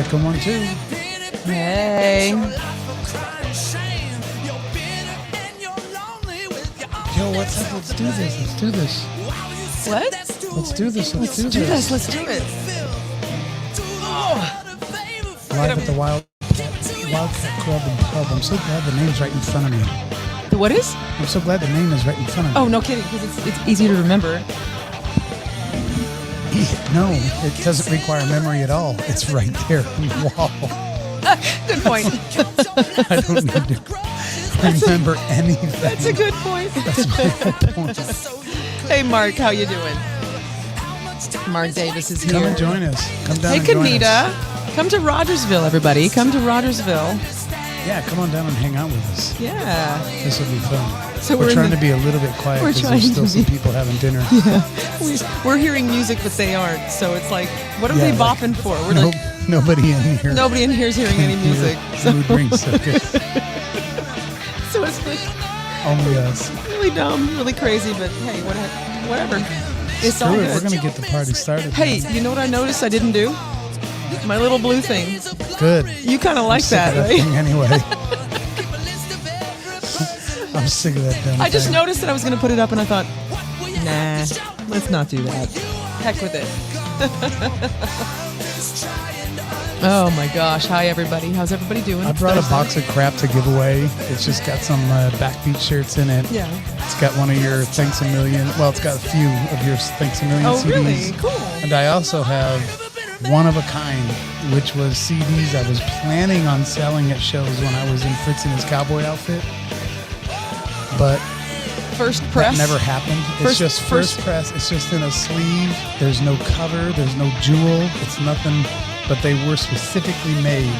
Chicken 1, 2. Hey. Yo, what's up? Let's do this. Let's do this. What? Let's do this. Let's do this. Let's do it. Oh. Live at the Wildcat Grub Pub. I'm so glad the name's right in front of me. The what is? I'm so glad the name is right in front of me. Oh, no kidding, because it's easy to remember. No, it doesn't require memory at all. It's right there on the wall. Good point. I don't need to remember anything. That's a good point. That's my whole point. Hey, Mark, how you doing? Mark Davis is here. Come and join us. Come down Hey, and join Kanita. us. Come to Rogersville, everybody. Come to Rogersville. Yeah, come on down and hang out with us. Yeah. This will be fun. So we're trying to be a little bit quiet because there's still some people having dinner. Yeah. We're hearing music, but they aren't. So it's like, what are they bopping for? We're nobody in here. Nobody in here is hearing any music. Mood rings okay. So it's like only us. Really dumb, really crazy, but hey, whatever. It's all good. We're going to get the party started. Hey, you know what I noticed I didn't do? My little blue thing. Good. You kind of like that, right? Anyway. I'm sick of that dumb I just thing. noticed that I was going to put it up, and I thought, nah, let's not do that. Heck with it. Oh my gosh. Hi, everybody. How's everybody doing? I brought a box of crap to give away. It's just got some backbeat shirts in it. Yeah. It's got one of your Thanks a Million. Well, it's got a few of your Thanks a Million CDs. Oh, really? Cool. And I also have one of a kind, which was CDs I was planning on selling at shows when I was in Fritz in his cowboy outfit. But first press? that never happened. It's just first press. It's just in a sleeve. There's no cover. There's no jewel. It's nothing. But they were specifically made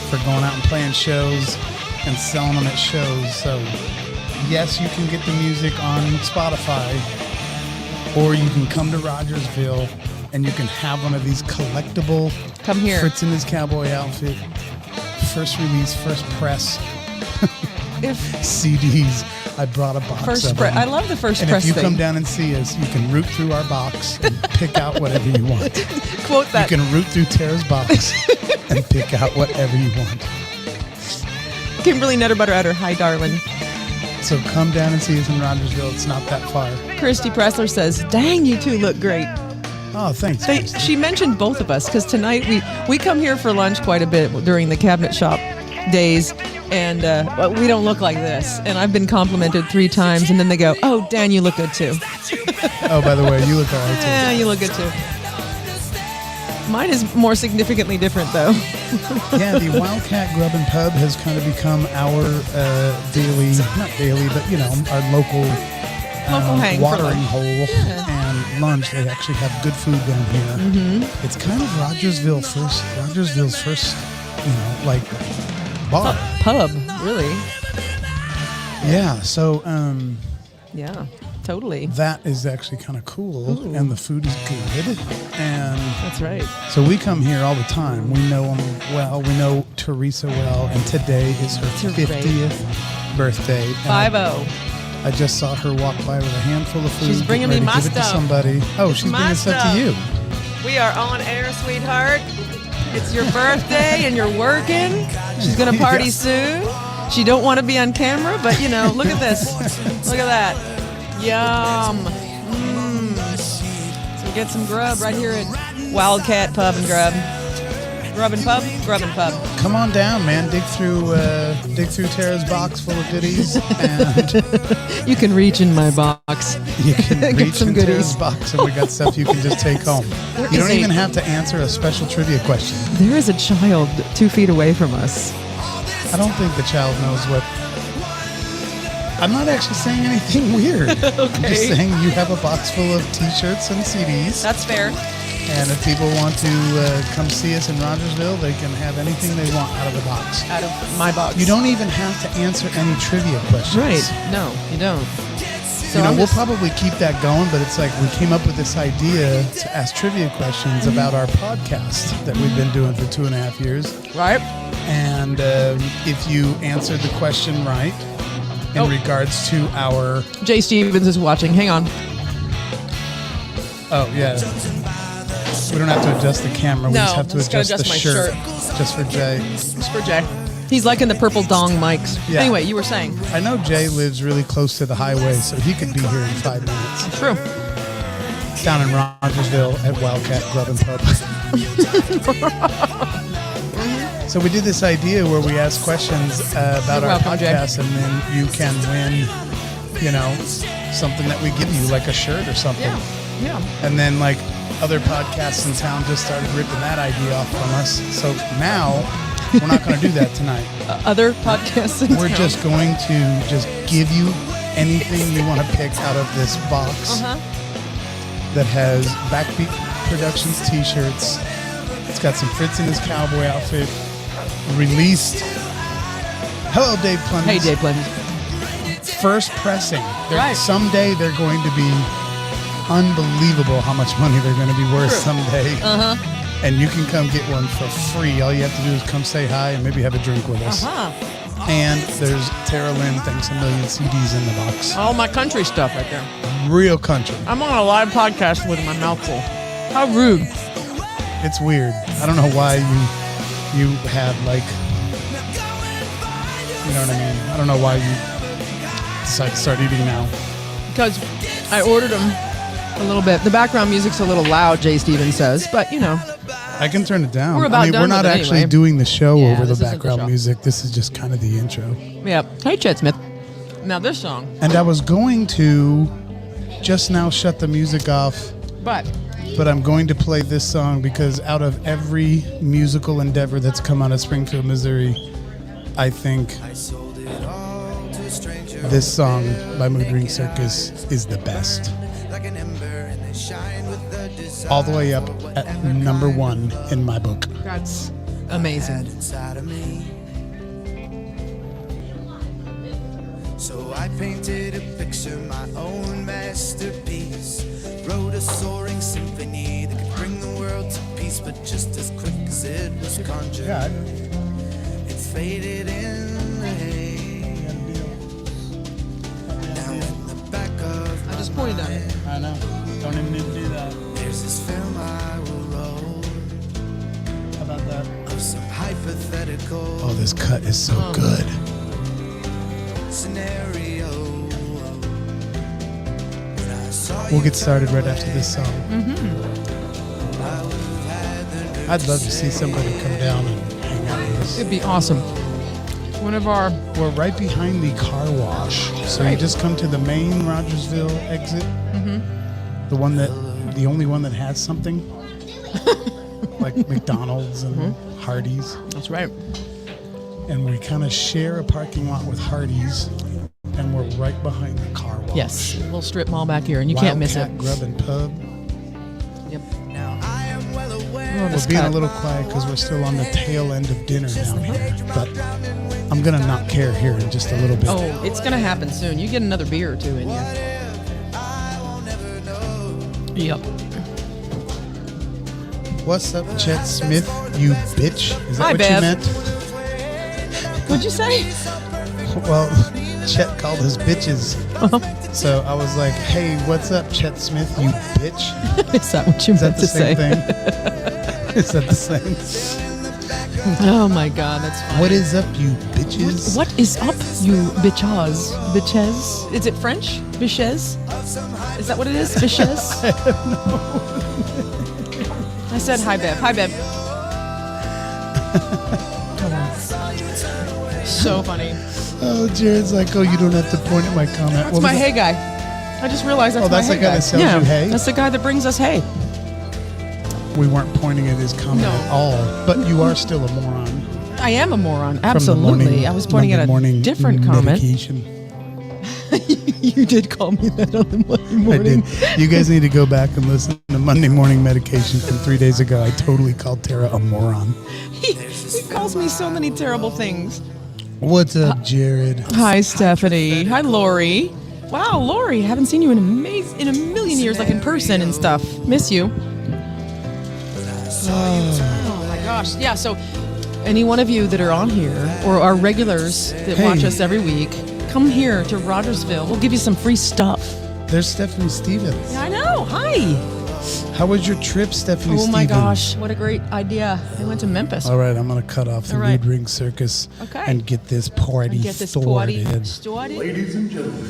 for going out and playing shows and selling them at shows. So, yes, you can get the music on Spotify, or you can come to Rogersville and you can have one of these collectible Come here. Fritz in his cowboy outfit, first release, first press CDs. I brought a box of them. I love the first and press if you thing. come down and see us, you can root through our box and pick out whatever you want. Quote that. You can root through Tara's box and pick out whatever you want. Kimberly Netterbutter at her. Hi, darling. So come down and see us in Rogersville. It's not that far. Christy Pressler says, dang, you two look great. Oh, thanks. She mentioned both of us because tonight we come here for lunch quite a bit during the cabinet shop days, and we don't look like this. And I've been complimented 3 times, and then they go, oh, Dan, you look good too. Oh, by the way, you look all right too. Yeah, you look good too. Mine is more significantly different, though. Yeah, the Wildcat Grub Pub has kind of become our daily, not daily, but, our local hang watering for hole and lunch. They actually have good food down here. Mm-hmm. It's kind of Rogersville's first, bar. Pub, really. Yeah, so yeah, totally. that is actually kind of cool. Ooh. And the food is good. And That's right. so we come here all the time. We know them well. We know Teresa well, and today is her 50th birthday. 50. I just saw her walk by with a handful of food. She's bringing ready me to my give it to stuff. somebody. Oh, she's bringing stuff to you. We are on air, sweetheart. It's your birthday and you're working. She's going to party soon. She don't want to be on camera, but, look at this. Look at that. Yum. So we get some grub right here at Wildcat Pub and Grub. Grub and Pub? Grub and Pub. Come on down, man. Dig through Tara's box full of goodies, and You can reach in my box. you can Get reach some in goodies. Tara's box, and we got stuff you can just take home. You don't even have to answer a special trivia question. There is a child 2 feet away from us. I don't think the child knows what. I'm not actually saying anything weird. Okay. I'm just saying you have a box full of T-shirts and CDs. That's fair. And if people want to come see us in Rogersville, they can have anything they want out of the box. Out of my box. You don't even have to answer any trivia questions. Right. No, you don't. So We'll probably keep that going, but it's like we came up with this idea to ask trivia questions about our podcast that we've been doing for 2.5 years. Right. And if you answered the question right in regards to our... Jay Stevens is watching. Hang on. Oh, yeah. We don't have to adjust the camera. We No, just have to I'm just gonna adjust the adjust my shirt. shirt. Just for Jay. It's for Jay. He's liking the purple dong mics. Yeah. Anyway, you were saying. I know Jay lives really close to the highway, so he could be here in 5 minutes. True. Down in Rogersville at Wildcat Grub Pub. So we did this idea where we ask questions about You're our welcome, Jay. podcast, and then you can win, something that we give you, like a shirt or something. Yeah. And then like other podcasts in town just started ripping that idea off from us. So now we're not going to do that tonight. Other podcasts in We're town. just going to just give you anything you want to pick out of this box that has Backbeat Productions t-shirts. It's got some Fritz in his cowboy outfit. Released. Hello, Dave Clemens. Hey, Dave Clemens. First pressing. Right. Someday they're going to be unbelievable how much money they're going to be worth someday. And you can come get one for free. All you have to do is come say hi and maybe have a drink with us. And there's Tara Lynn, thanks a million CDs in the box. All my country stuff right there. Real country. I'm on a live podcast with my mouth full. How rude. It's weird. I don't know why you had like, you know what I mean? I don't know why you decided to start eating now. Because I ordered them a little bit. The background music's a little loud, Jay Stevens says, but I can turn it down. We're about done we're not with it actually anyway. doing the show Yeah, over the this isn't the background show. music. This is just kind of the intro. yeah. Hey, Chet Smith. Now this song, And I was going to just now shut the music off, but I'm going to play this song because out of every musical endeavor that's come out of Springfield, Missouri, I think this song by Mood Ring Circus is the best. All the way up at number 1 in my book. that's amazing. So I painted a picture, my own masterpiece. Wrote a soaring symphony that could bring the world to peace, but just as quick as it was conjured, it faded in the haze. Now in the back of I just pointed at it. I know. Don't even need to do that. there's this film I will roll How about that? of some hypothetical Oh, this cut is so good. scenario. When I saw We'll you get started right after this song. I would have had the nerve I'd love to see somebody come down and hang out with us. It'd be awesome. One of our We're right behind the car wash. So you just come to the main Rogersville exit. The only one that has something. Like McDonald's and Hardee's. that's right. And we kind of share a parking lot with Hardee's. And we're right behind the car wash. Yes, a little strip mall back here, and you can't miss it. Wildcat Grub Pub. Yep. Now I am well aware. Oh, We're this being a cut. little quiet because we're still on the tail end of dinner down here. But I'm going to not care here in just a little bit. Oh, it's gonna happen soon. You get another beer or two in you. Yep. What's up, Chet Smith, you bitch? Is that Hi, what Bev. you meant? What'd you say? Well, Chet called us bitches. So I was like, hey, what's up, Chet Smith, you bitch? Is that what you Is that meant the to same say? thing? Is that the same? Oh my God, that's funny. What is up, you bitches? What is up, you bitches? Bitches? Is it French? Bitches? Is that what it is? Bitches? I don't know. I said hi, Bev. Hi, Bev. So funny. Oh, Jared's like, oh, you don't have to point at my comment. That's What my was hay guy. I just realized that's Oh, that's my the hay guy that sells you hay? That's the guy that brings us hay. We weren't pointing at his comment No. at all. But you are still a moron. I am a moron. From the Absolutely. morning- I was pointing Monday at a morning different comment. medication. You did call me that on the Monday I morning. did. You guys need to go back and listen to Monday Morning Medication from 3 days ago. I totally called Tara a moron. He calls me so many terrible things. What's up, Jared? Hi, Stephanie. Hi, Lori. Wow, Lori, haven't seen you in a million years, like in person and stuff. Miss you. Oh my gosh. Yeah, so any one of you that are on here or are regulars that Hey. watch us every week, come here to Rogersville. We'll give you some free stuff. There's Stephanie Stevens. Yeah, I know. Hi. How was your trip, Stephanie Oh my Stevens? gosh, what a great idea. I went to Memphis. All right, I'm going to cut off the All right. Mood Ring Circus Okay. and get this party Get this started. party started. Ladies and gentlemen,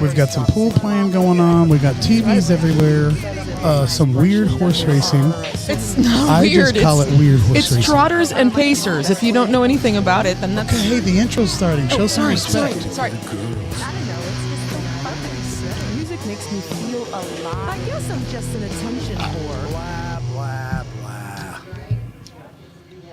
We've got some pool playing going on. We've got TVs everywhere. Some weird horse racing. It's not I weird. just call it weird horse It's racing. trotters and pacers. If you don't know anything about it, then that's... Hey, the intro's starting. Show some respect. Sorry. I don't know, it's just so fun. Music makes me feel alive. I guess I'm just an attention whore. Blah, blah, blah.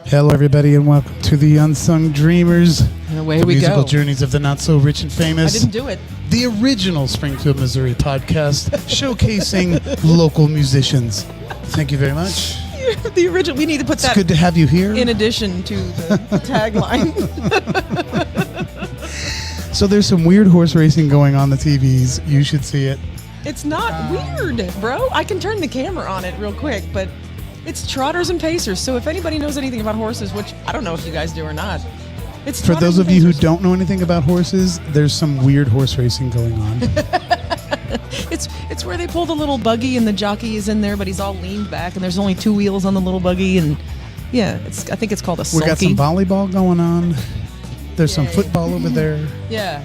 Hello, everybody, and welcome to the Unsung Dreamers. And away the we musical go. journeys of the not-so-rich and I famous. didn't do it. The original Springfield, Missouri podcast showcasing local musicians. Thank you very much. The original. We need to put It's that good to have you here. in addition to the tagline. So there's some weird horse racing going on the TVs. You should see it. It's not weird, bro. I can turn the camera on it real quick, but it's trotters and pacers. So if anybody knows anything about horses, which I don't know if you guys do or not, it's For trotters those and of you who pacers. don't know anything about horses, there's some weird horse racing going on. It's where they pull the little buggy and the jockey is in there, but he's all leaned back and there's only two wheels on the little buggy, and yeah, I think it's called a We sulky. got some volleyball going on. There's some Yay. football over there. Yeah.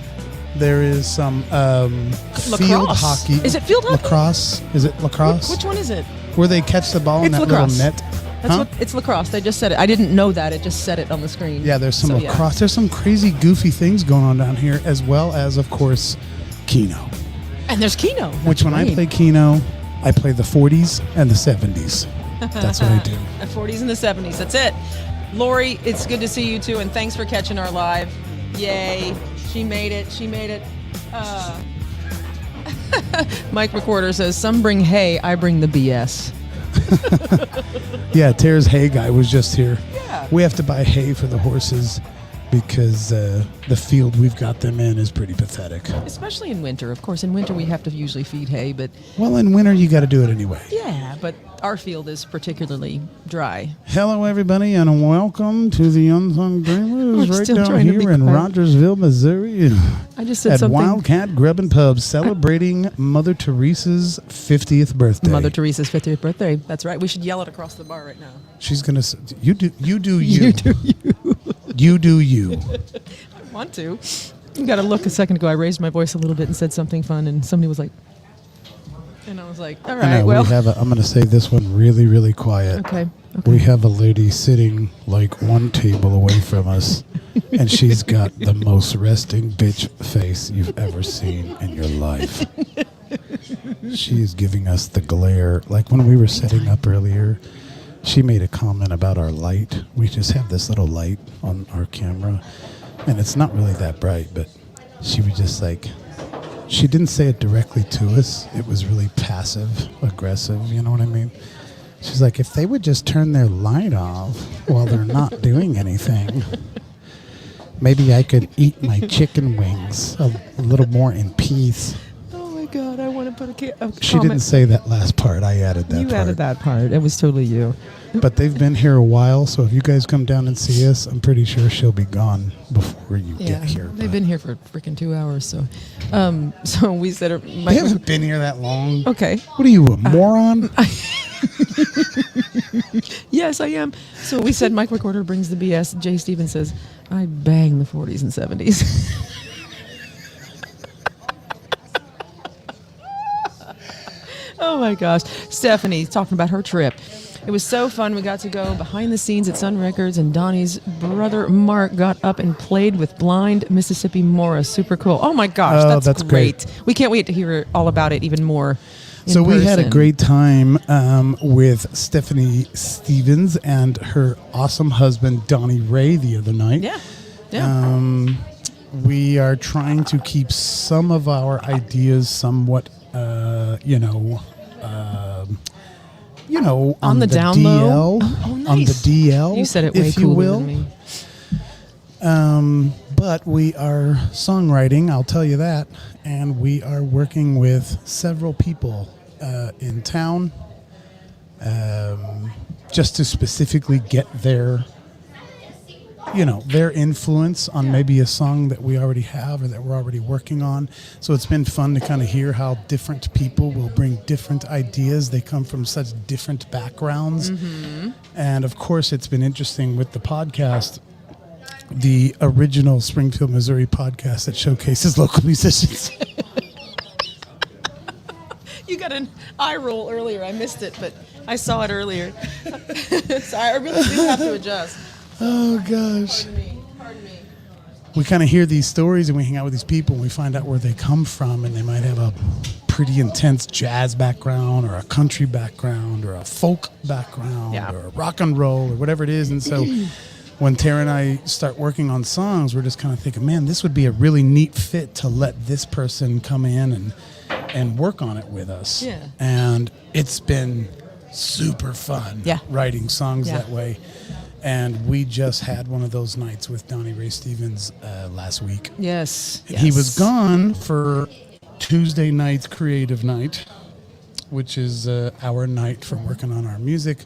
There is some field Lacrosse. hockey. Is it field hockey? Lacrosse? Is it lacrosse? Which one is it? Where they catch the ball in It's that lacrosse. little net. That's Huh? what it's lacrosse. They just said it. I didn't know that. It just said it on the screen. Yeah, there's some So, yeah. lacrosse. There's some crazy, goofy things going on down here, as well as, of course, Keno. And there's Keno. Which, when I play Keno, I play the 40s and the 70s. That's what I do. The 40s and the 70s. That's it. Lori, it's good to see you too, and thanks for catching our live. Yay. She made it. She made it. Mike Recorder says, some bring hay, I bring the BS. Yeah, Tara's hay guy was just here. Yeah. We have to buy hay for the horses because the field we've got them in is pretty pathetic. Especially in winter. Of course, in winter we have to usually feed hay, but Well, in winter, you got to do it anyway. yeah, but our field is particularly dry. Hello, everybody, and welcome to the Unsung Dreamers We're right still down trying to here be in quiet. Rogersville, Missouri. I just said At something. Wildcat Grub Pub, celebrating Mother Teresa's 50th birthday. Mother Teresa's 50th birthday. That's right. We should yell it across the bar right now. She's gonna. You do you. You do you. You do you. I want to. You got to look a second ago. I raised my voice a little bit and said something fun, and somebody was like, and I was like, all I right, know, well. I'm gonna say this one really, really quiet. Okay. We have a lady sitting like one table away from us, and she's got the most resting bitch face you've ever seen in your life. She is giving us the glare. Like when we were setting up earlier, she made a comment about our light. We just have this little light on our camera, and it's not really that bright, but she was just like, she didn't say it directly to us. It was really passive aggressive, you know what I mean? She's like, if they would just turn their light off while they're not doing anything, maybe I could eat my chicken wings a little more in peace. Oh my God, I want to put a She didn't say that last part. I added that You part. added that part. It was totally you. But they've been here a while, so if you guys come down and see us, I'm pretty sure she'll be gone before you get here. They've but been here for freaking 2 hours, so so we said, They haven't been here that long. okay. What are you, a moron? Yes, I am. So we said Mike Recorder brings the BS. Jay Stevens says, I bang the 40s and 70s. Oh my gosh. Stephanie talking about her trip. It was so fun. We got to go behind the scenes at Sun Records, and Donnie's brother Mark got up and played with blind Mississippi Mora. Super cool. Oh my gosh, Oh, that's that's great. We can't wait to hear all about it even more. in So we had a person. great time with Stephanie Stevens and her awesome husband, Donnie Ray, the other night. Yeah. Yeah. We are trying to keep some of our ideas somewhat, on the down DL, low? Oh, nice. on the DL, You said it way if you cooler will. than me. But we are songwriting, I'll tell you that, and we are working with several people in town just to specifically get their their influence on maybe a song that we already have or that we're already working on. So it's been fun to kind of hear how different people will bring different ideas. They come from such different backgrounds. Mm-hmm. And of course, it's been interesting with the podcast, the original Springfield, Missouri podcast that showcases local musicians. You got an eye roll earlier. I missed it, but I saw it earlier. So I really do have to adjust. Oh, gosh. Pardon me. We kind of hear these stories and we hang out with these people and we find out where they come from, and they might have a pretty intense jazz background or a country background or a folk background or a rock and roll or whatever it is. And so when Tara and I start working on songs, we're just kind of thinking, man, this would be a really neat fit to let this person come in and work on it with us. Yeah. And it's been super fun writing songs that way. And we just had one of those nights with Donnie Ray Stevens last week. Yes. He was gone for Tuesday night's creative night, which is our night for working on our music,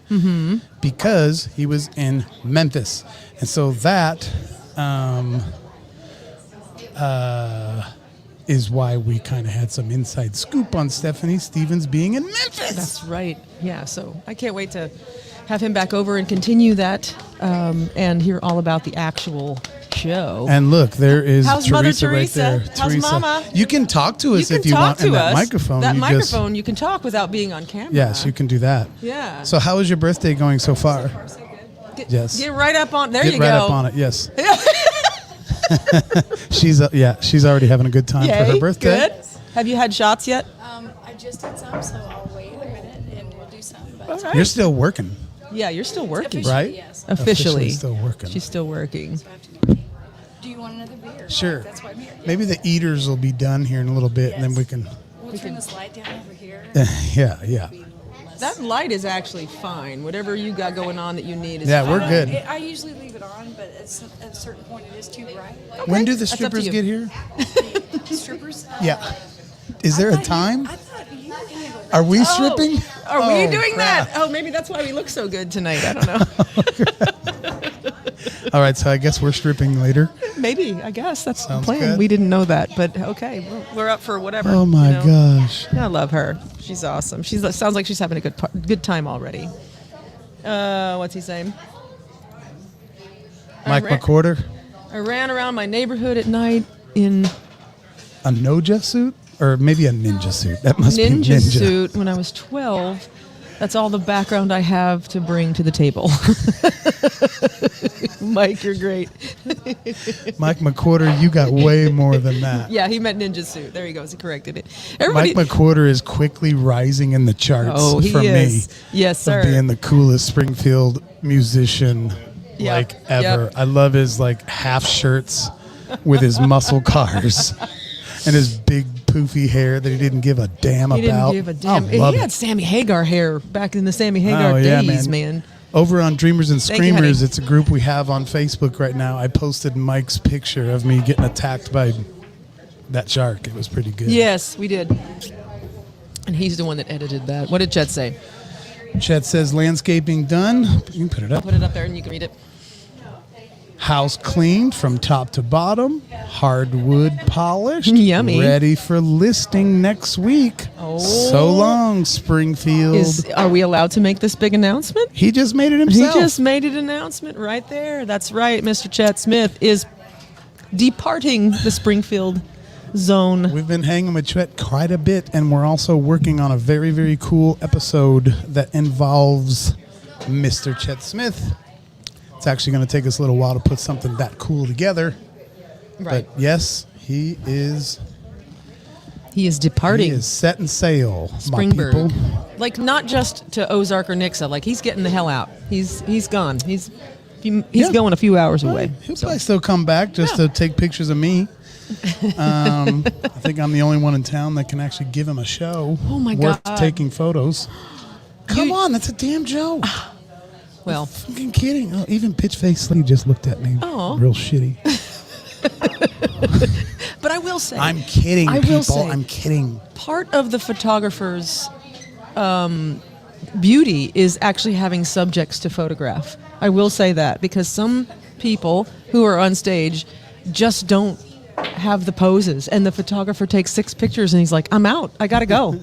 because he was in Memphis. And so that is why we kind of had some inside scoop on Stephanie Stevens being in Memphis. That's right. Yeah, so I can't wait to have him back over and continue that and hear all about the actual show. And look, there is How's Teresa, Mother right Teresa? there. How's Teresa. Mama? You can talk to us if you want in that microphone. That microphone, you can talk without being on camera. Yes, you can do that. Yeah. So how is your birthday going so far? Yes. Get right up on. There Get you right go. up on it. Yes. She's already having a good time for her birthday. Good. Have you had shots yet? I just did some, so I'll wait a minute and we'll do some. But You're still working, Yeah, you're still working. right? Yes. Officially. still working. She's still working. Do you want another beer? Sure. That's why I'm here. Maybe the eaters will be done here in a little bit, and then we can. We'll turn this light down over here. Yeah. That light is actually fine. Whatever you got going on that you need is Yeah, fine. we're good. I usually leave it on, but at a certain point it is too bright. When do the That's up to strippers you. get here? Strippers? Yeah. Is there a time? I thought you handled that. Are we stripping? Are we Oh, doing crap. that? Oh, maybe that's why we look so good tonight. I don't know. All right, so I guess we're stripping later. Maybe. I guess that's Sounds the plan. good. We didn't know that, but okay, we're up for whatever. Oh my gosh. I love her. She's awesome. Sounds like she's having a good time already. What's he saying? Mike ran- McWhorter, I ran around my neighborhood at night in a Noja suit? Or maybe a ninja suit. That must be ninja ninja. suit when I was 12. That's all the background I have to bring to the table. Mike, you're great. Mike McWhorter, you got way more than that. Yeah, he meant ninja suit. There he goes. He corrected it. Everybody. Mike McWhorter is quickly rising in the charts Oh, he for is. me. Yes, sir. Of being the coolest Springfield musician Yep, ever. yep. I love his half shirts with his muscle cars and his big poofy hair that he didn't give a damn He about. didn't give a damn. I And love he it. had Sammy Hagar hair back in the Sammy Hagar yeah, days, man. Over on Dreamers and Thank you, Screamers, honey. it's a group we have on Facebook right now. I posted Mike's picture of me getting attacked by that shark. It was pretty good. Yes, we did. And he's the one that edited that. What did Chet say? Chet says landscaping done. You can put it up. Put it up there and you can read it. House cleaned from top to bottom. Hardwood polished. Yummy. Ready for listing next week. Oh. So long, Springfield. Are we allowed to make this big announcement? He just made it He himself. just made an announcement right there. That's right. Mr. Chet Smith is departing the Springfield zone. We've been hanging with Chet quite a bit, and we're also working on a very, very cool episode that involves Mr. Chet Smith. It's actually going to take us a little while to put something that cool together. Right. But yes, he is He is departing. He is setting sail, Springburg. my people. Like not just to Ozark or Nixa. Like he's getting the hell out. He's gone. He's going a few hours away. He'll probably still come back just to take pictures of me. I think I'm the only one in town that can actually give him a show. Oh, my worth God. taking photos. Come on, that's a damn joke. Well, Fucking kidding. Oh, even Pitch Face Lee just looked at me Aw. real shitty. but I will say, I'm kidding, I will people. say- I'm kidding. part of the photographer's beauty is actually having subjects to photograph. I will say that because some people who are on stage just don't have the poses, and the photographer takes 6 pictures and he's like, I'm out, I gotta go.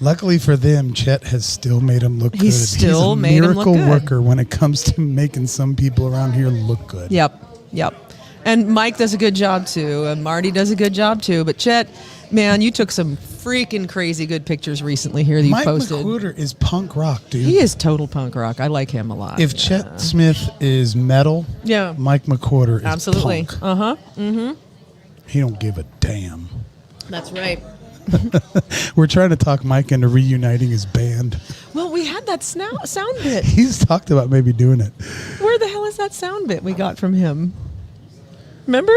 Luckily for them, Chet has still made him look good. He's still made him look miracle good. worker when it comes to making some people around here look good. Yep. And Mike does a good job too, and Marty does a good job too, but Chet, man, you took some freaking crazy good pictures recently here that you Mike posted. McWhorter is punk rock, dude. He is total punk rock. I like him a lot. If Chet Smith is metal, Yeah. Mike McWhorter is Absolutely. punk. Uh-huh. Mm-hmm. He don't give a damn. That's right. We're trying to talk Mike into reuniting his band. Well, we had that sound bit. He's talked about maybe doing it. Where the hell is that sound bit we got from him? Remember?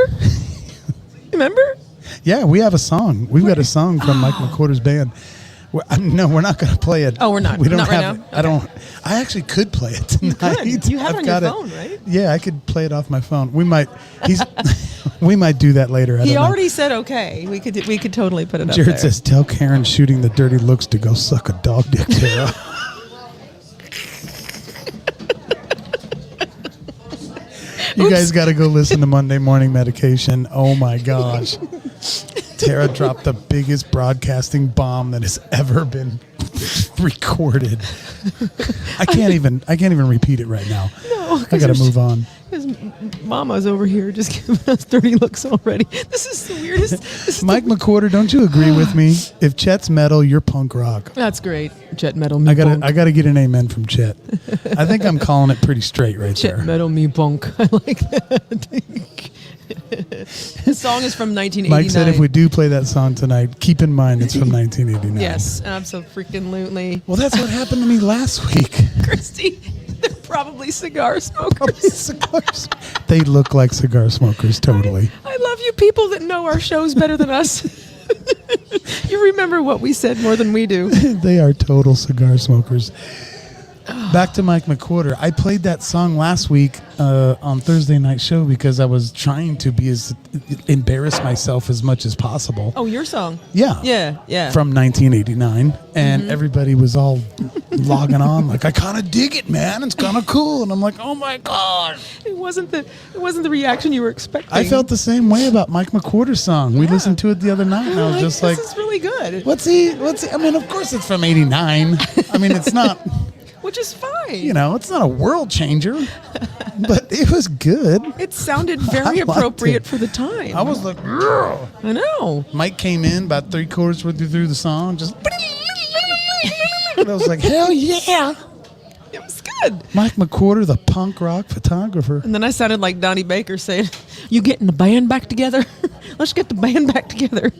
Yeah, we have a song. We've got a song from Mike McWhorter's band. No, we're not going to play it. Oh, we're not. We don't Not right have now? it. I don't. I actually could play it tonight. You could. You have it on got your phone, right? Yeah, I could play it off my phone. We might. We might do that later. I He don't know. already said okay. We could totally put it up Jared there. says, "Tell Karen shooting the dirty looks to go suck a dog dick, Tara." You guys got to go listen to Monday Morning Medication. Oh my gosh. Tara dropped the biggest broadcasting bomb that has ever been recorded. I can't even repeat it right now. No, I got to move on. His mama's over here just giving us dirty looks already. This is the weirdest. Mike McWhorter, don't you agree with me? If Chet's metal, you're punk rock. That's great. Chet metal me I punk. gotta get an amen from Chet. I think I'm calling it pretty straight right Chet there. metal me punk. I like that. The song is from 1989. Mike said if we do play that song tonight, keep in mind it's from 1989. Yes, absolutely. Well, that's what happened to me last week. Christy, they're probably cigar smokers. Cigars. They look like cigar smokers, totally. I love you people that know our shows better than us. You remember what we said more than we do. They are total cigar smokers. Back to Mike McWhorter. I played that song last week on Thursday night show because I was trying to embarrass myself as much as possible. Oh, your song? Yeah. Yeah. From 1989. And everybody was all logging on like, I kind of dig it, man. It's kind of cool. And I'm like, oh my God. It wasn't the reaction you were expecting. I felt the same way about Mike McWhorter's song. We listened to it the other night and I was just like, this is really good. what's he? I mean, of course it's from 89. I mean, it's not... Which is fine. You know, it's not a world changer, but it was good. It sounded very appropriate for the time. I was like, "Ugh." I know. Mike came in about 3/4 way through the song, just, and I was like, hell yeah. It was good. Mike McWhorter, the punk rock photographer. And then I sounded like Donnie Baker saying, you getting the band back together? Let's get the band back together.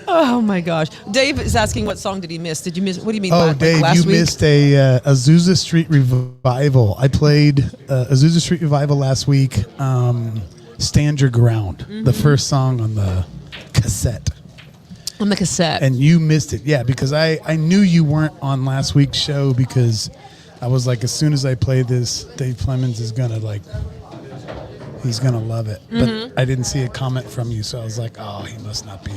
Oh my gosh. Dave is asking what song did he miss? Did you miss? What do you mean? Oh, like Dave, last you week? missed a Azusa Street Revival. I played Azusa Street Revival last week. Stand Your Ground, the first song on the cassette. On the cassette. And you missed it, yeah, because I knew you weren't on last week's show because I was like, as soon as I play this, Dave Plemons is gonna he's gonna love it. But I didn't see a comment from you, so I was like, oh, he must not be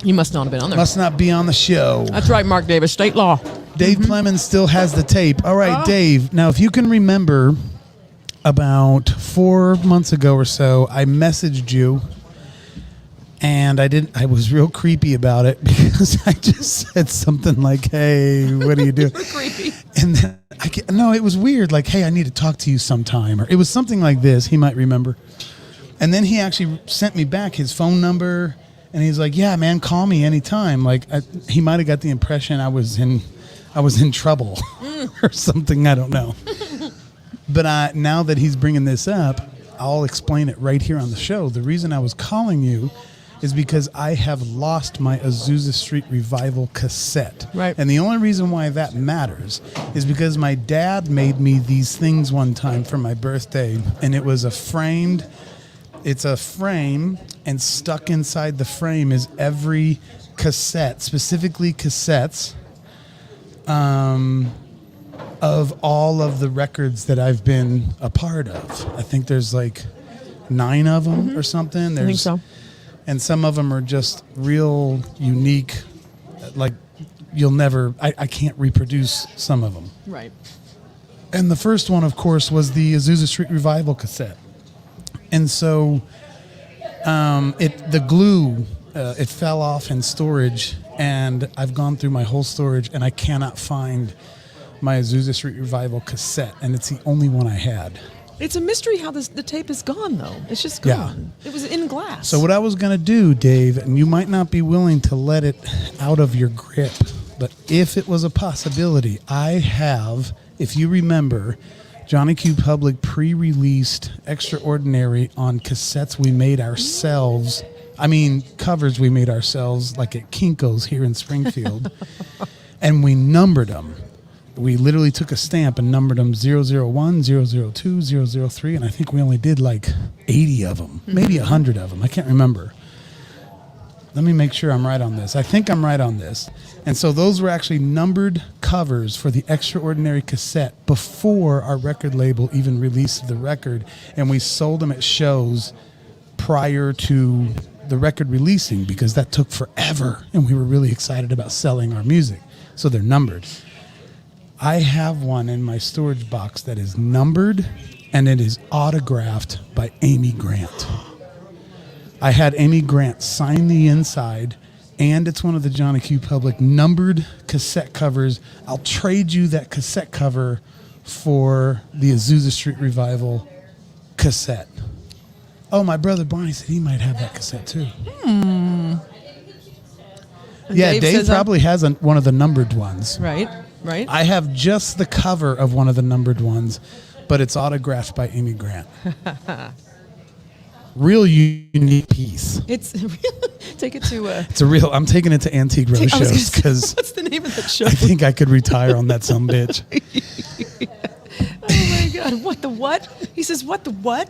You must not have been on there. must not be on the show. That's right, Mark Davis, state law. Dave Plemons still has the tape. All right, Dave. Now, if you can remember, about 4 months ago or so, I messaged you. And I was real creepy about it because I just said something like, hey, what are you doing? Creepy. And then it was weird. Like, hey, I need to talk to you sometime. Or it was something like this. He might remember. And then he actually sent me back his phone number. And he's like, yeah, man, call me anytime. Like he might have got the impression I was in trouble or something. I don't know. But now that he's bringing this up, I'll explain it right here on the show. The reason I was calling you is because I have lost my Azusa Street Revival cassette. Right. And the only reason why that matters is because my dad made me these things one time for my birthday, and it was it's a frame, and stuck inside the frame is every cassette, specifically cassettes, of all of the records that I've been a part of. I think there's like 9 of them or something. I think so. And some of them are just real unique, like I can't reproduce some of them. Right. And the first one, of course, was the Azusa Street Revival cassette. And so the glue, it fell off in storage, and I've gone through my whole storage, and I cannot find my Azusa Street Revival cassette, and it's the only one I had. It's a mystery how the tape is gone, though. It's just gone. Yeah. It was in glass. So what I was going to do, Dave, and you might not be willing to let it out of your grip, but if it was a possibility, I have, if you remember, Johnny Q Public pre-released Extraordinary on cassettes we made ourselves. I mean, covers we made ourselves, like at Kinko's here in Springfield. And we numbered them. We literally took a stamp and numbered them 001, 002, 003, and I think we only did like 80 of them, maybe 100 of them. I can't remember. Let me make sure I'm right on this. I think I'm right on this. And so those were actually numbered covers for the Extraordinary cassette before our record label even released the record, and we sold them at shows prior to the record releasing because that took forever, and we were really excited about selling our music. So they're numbered. I have one in my storage box that is numbered, and it is autographed by Amy Grant. I had Amy Grant sign the inside, and it's one of the Johnny Q Public numbered cassette covers. I'll trade you that cassette cover for the Azusa Street Revival cassette. Oh, my brother Barney said he might have that cassette too. Yeah, Dave probably has one of the numbered ones. Right. I have just the cover of one of the numbered ones, but it's autographed by Amy Grant. Real unique piece. It's take it to. It's a real. I'm taking it to Antique Roadshows because what's the name of that show? I think I could retire on that sumbitch. Oh my God! What the what? He says, "What the what?"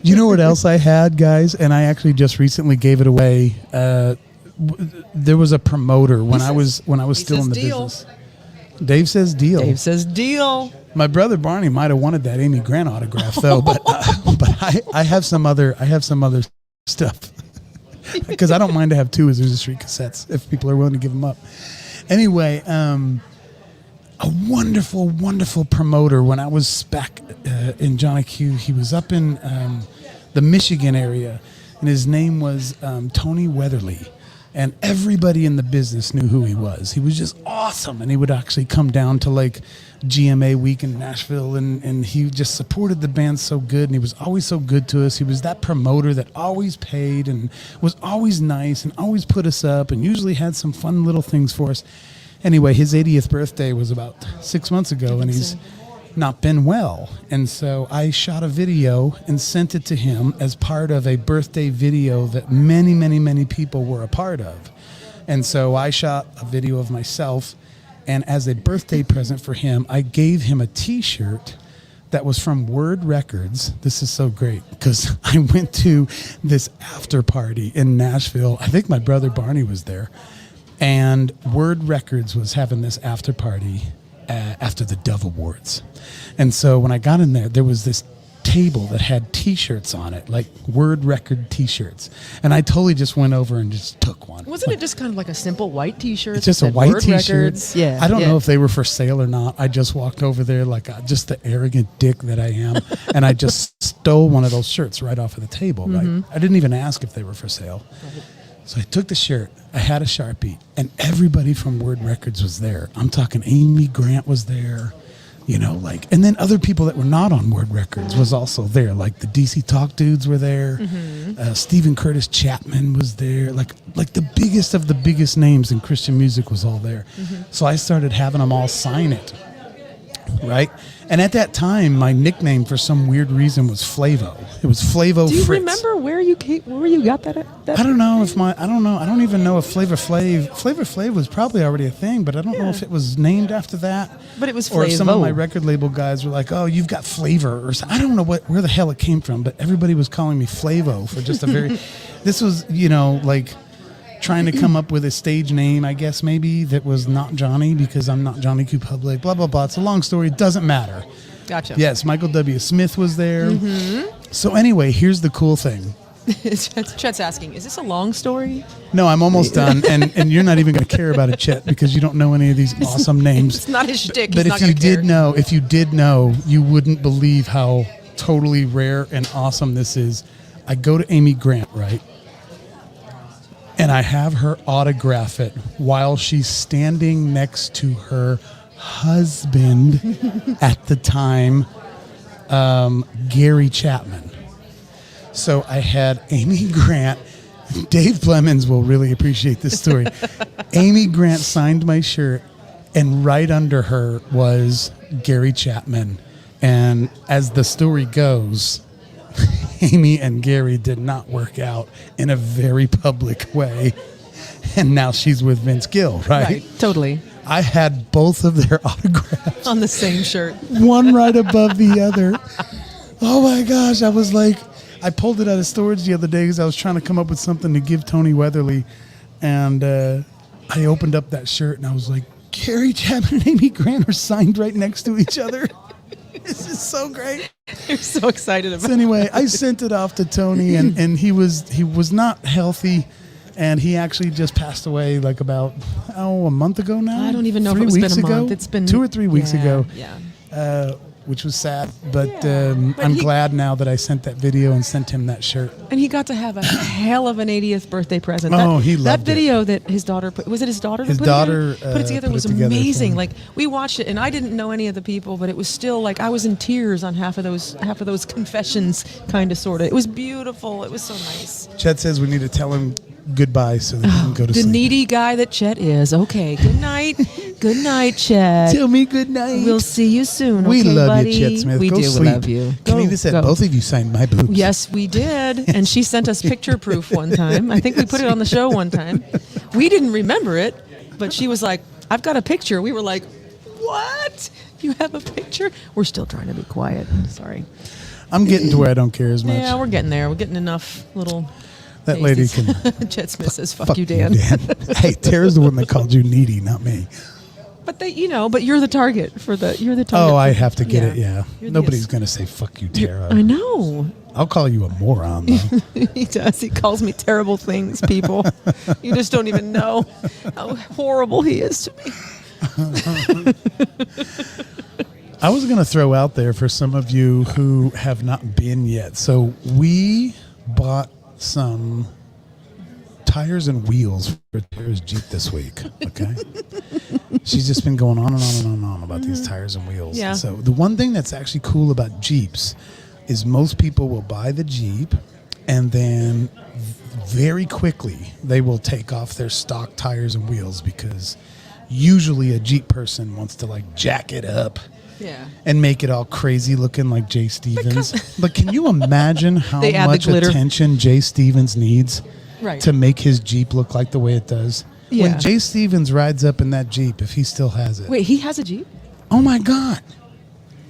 You know what else I had, guys? And I actually just recently gave it away. There was a promoter when I was still in the business. Dave says deal. Dave says deal. My brother Barney might have wanted that Amy Grant autograph though, but I have some other stuff because I don't mind to have two Azusa Street cassettes if people are willing to give them up. Anyway, a wonderful, wonderful promoter when I was back in Johnny Q. He was up in the Michigan area, and his name was Tony Weatherly. And everybody in the business knew who he was. He was just awesome. And he would actually come down to like GMA week in Nashville. And he just supported the band so good. And he was always so good to us. He was that promoter that always paid and was always nice and always put us up and usually had some fun little things for us. Anyway, his 80th birthday was about 6 months ago. And he's not been well. And so I shot a video and sent it to him as part of a birthday video that many, many, many people were a part of. And so I shot a video of myself, and as a birthday present for him, I gave him a t-shirt that was from Word Records. This is so great because I went to this after party in Nashville. I think my brother Barney was there, and Word Records was having this after party after the Dove Awards. And so when I got in there was this table that had t-shirts on it, like Word Record t-shirts. And I totally just went over and just took one. Wasn't it just kind of like a simple white t-shirt? It's just a white t-shirt. Records? Yeah. I don't know if they were for sale or not. I just walked over there like just the arrogant dick that I am. And I just stole one of those shirts right off of the table. Mm-hmm. Right? I didn't even ask if they were for sale. Right. So I took the shirt, I had a Sharpie, and everybody from Word Records was there. I'm talking Amy Grant was there, and then other people that were not on Word Records was also there. Like the DC Talk dudes were there. Mm-hmm. Stephen Curtis Chapman was there. Like the biggest of the biggest names in Christian music was all there. Mm-hmm. So I started having them all sign it, right? And at that time, my nickname for some weird reason was Flavo. It was Flavo Fritz. Do you remember where you got that at? I don't know. I don't even know if Flavor Flav was probably already a thing, but I don't know if it was named after that. But it was Flavo. Or if some of my record label guys were like, "Oh, you've got flavor," or something. I don't know where the hell it came from, but everybody was calling me Flavo for just a very. This was like trying to come up with a stage name, I guess, maybe, that was not Johnny because I'm not Johnny Q Public, blah, blah, blah. It's a long story. It doesn't matter. Gotcha. Yes, Michael W. Smith was there. Mm-hmm. So anyway, here's the cool thing. Chet's asking, is this a long story? No, I'm almost done, and you're not even going to care about it, Chet, because you don't know any of these awesome names. It's not his shtick. But if you did know, you wouldn't believe how totally rare and awesome this is. I go to Amy Grant, right? And I have her autograph it while she's standing next to her husband at the time, Gary Chapman. So I had Amy Grant. Dave Clemens will really appreciate this story. Amy Grant signed my shirt, and right under her was Gary Chapman. And as the story goes, Amy and Gary did not work out in a very public way. And now she's with Vince Gill, right? Right, totally. I had both of their autographs. On the same shirt. One right above the other. Oh my gosh, I was like, I pulled it out of storage the other day because I was trying to come up with something to give Tony Weatherly. And I opened up that shirt and I was like, Gary Chapman and Amy Grant are signed right next to each other. This is so great. You're so excited about it. So anyway, I sent it off to Tony, and he was not healthy, and he actually just passed away like about a month ago now. I don't even know if 3 it was weeks been a ago? month. It's been 2 or 3 weeks ago. Yeah. Which was sad, but But I'm he- glad now that I sent that video and sent him that shirt. And he got to have a hell of an 80th birthday present. Oh, he loved that it. video that his daughter put. Was it his daughter? His that daughter, put it together. put Was it together for amazing. him. Like we watched it, and I didn't know any of the people, but it was still like I was in tears on half of those confessions, kind of, sort of. It was beautiful. It was so nice. Chet says we need to tell him goodbye so that he can go to The sleep. needy guy that Chet is. Okay. Good night. Good night, Chet. Tell me good night. We'll see you soon. We okay, love buddy? you, Chet Smith. We Go do sleep. love you. Kenita said Go. both of you signed my boobs. Yes, we did. And she sent us picture proof one time. I think we put it on the show one time. We didn't remember it, but she was like, I've got a picture. We were like, what? You have a picture? We're still trying to be quiet. Sorry. I'm getting to where I don't care as much. Yeah, we're getting there. We're getting enough little... That lady tasties. can... Chet Smith says, fuck you, Dan. Hey, Tara's the one that called you needy, not me. But but you're the target for the... You're the target. Oh, for- I have to get it, yeah. You're the- Nobody's going to say, fuck you, Tara. I know. I'll call you a moron, though. He does. He calls me terrible things, people. You just don't even know how horrible he is to me. I was going to throw out there for some of you who have not been yet. So we bought some tires and wheels for Tara's Jeep this week, okay? She's just been going on and on and on and on about these tires and wheels. Yeah. So the one thing that's actually cool about Jeeps is most people will buy the Jeep and then very quickly they will take off their stock tires and wheels because usually a Jeep person wants to like jack it up Yeah. and make it all crazy looking like Jay Stevens. But can you imagine how They add the much glitter. attention Jay Stevens needs Right. to make his Jeep look like the way it does? Yeah. When Jay Stevens rides up in that Jeep, if he still has it. Wait, he has a Jeep? Oh my God.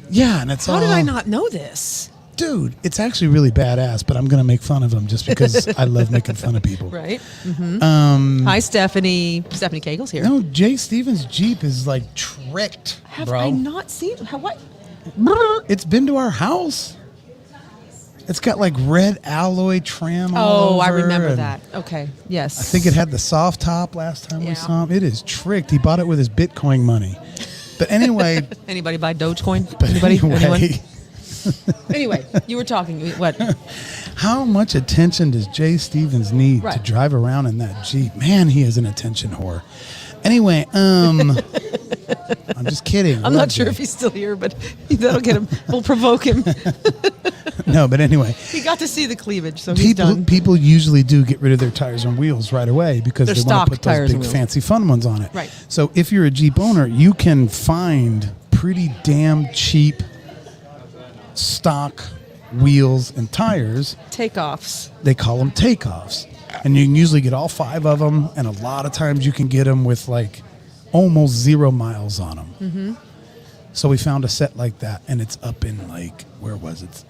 Yeah, and it's How all... did I not know this? Dude, it's actually really badass, but I'm going to make fun of him just because I love making fun of people. Right. Mm-hmm. Hi, Stephanie. Stephanie Cagel's here. No, Jay Stevens' Jeep is like tricked, Have bro. I not seen? What? It's been to our house. It's got like red alloy trim all Oh, I over, remember and that. Okay. Yes. I think it had the soft top last time Yeah. we saw him. It is tricked. He bought it with his Bitcoin money. But anyway, Anybody buy Dogecoin? but Anybody? anyway, Anyone? Anyway, you were talking. What? how much attention does Jay Stevens need to Right. drive around in that Jeep? Man, he is an attention whore. Anyway, I'm just kidding. I'm not sure if he's still here, but that'll get him. We'll provoke him. No, but anyway, He got to see the cleavage, so he's done. people usually do get rid of their tires and wheels right away because Their they want stock to put tires those and big wheels. fancy fun ones on it. Right. So if you're a Jeep owner, you can find pretty damn cheap stock wheels and tires. Takeoffs. They call them takeoffs. And you can usually get all 5 of them, and a lot of times you can get them with like almost 0 miles on them. Mm-hmm. So we found a set like that, and it's up in like, where was it?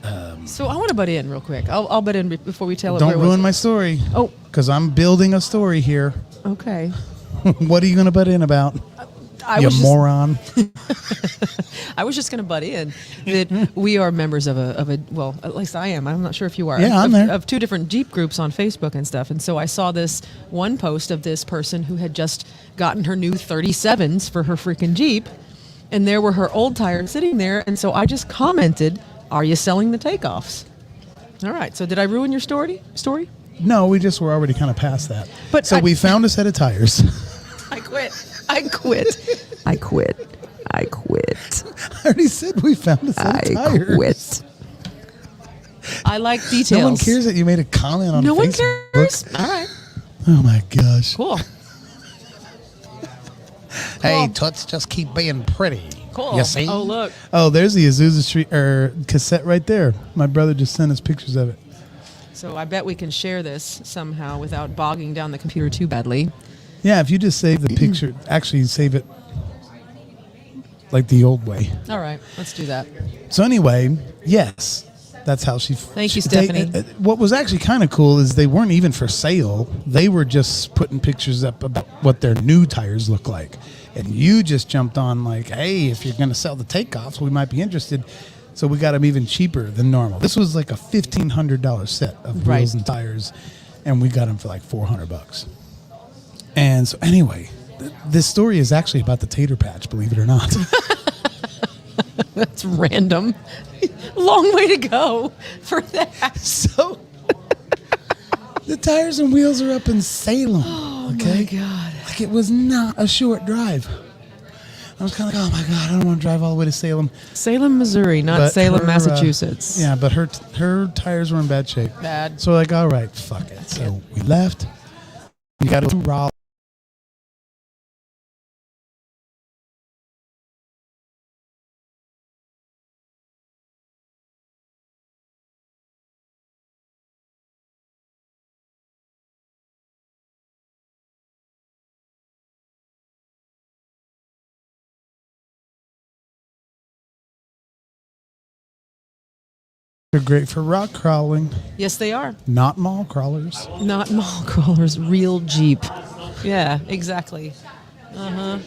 So I want to butt in real quick. I'll butt in before we tell it. Don't where ruin was my story. Oh. Because I'm building a story here. it? Okay. What are you going to butt in about? You moron. I was just going to butt in that we are members of a well, at least I am. I'm not sure if you are. Yeah, I'm there. Of two different Jeep groups on Facebook and stuff. And so I saw this one post of this person who had just gotten her new 37s for her freaking Jeep. And there were her old tires sitting there. And so I just commented, "Are you selling the takeoffs?" All right. So did I ruin your story? No, we just were already kind of past that. But so we found a set of tires. I quit. I already said we found a set of tires. Quit. I like details. No one cares that you made a comment on Facebook. No one cares. All right. Oh my gosh. Cool. Hey, toots, just keep being pretty. Cool. You see? Oh, look. Oh, there's the Azusa Street cassette right there. My brother just sent us pictures of it. So I bet we can share this somehow without bogging down the computer too badly. Yeah, if you just save the picture, actually save it like the old way. All right, let's do that. So anyway, yes, that's how she... Thank you, Stephanie. What was actually kind of cool is they weren't even for sale. They were just putting pictures up about what their new tires look like. And you just jumped on like, hey, if you're going to sell the takeoffs, we might be interested. So we got them even cheaper than normal. This was like a $1,500 set of wheels and tires, and we got them for like $400. And so anyway, this story is actually about the tater patch, believe it or not. That's random. Long way to go for that. So the tires and wheels are up in Salem. Oh, okay? my God. Like it was not a short drive. I was kind of like, oh, my God, I don't want to drive all the way to Salem. Salem, Missouri, not But Salem, Massachusetts. Yeah, but her tires were in bad shape. Bad. So like, all right, fuck it. So we left. We got to Raleigh. They're great for rock crawling, Yes, they are. not mall crawlers. Not mall crawlers, real Jeep. Yeah, exactly. Uh-huh.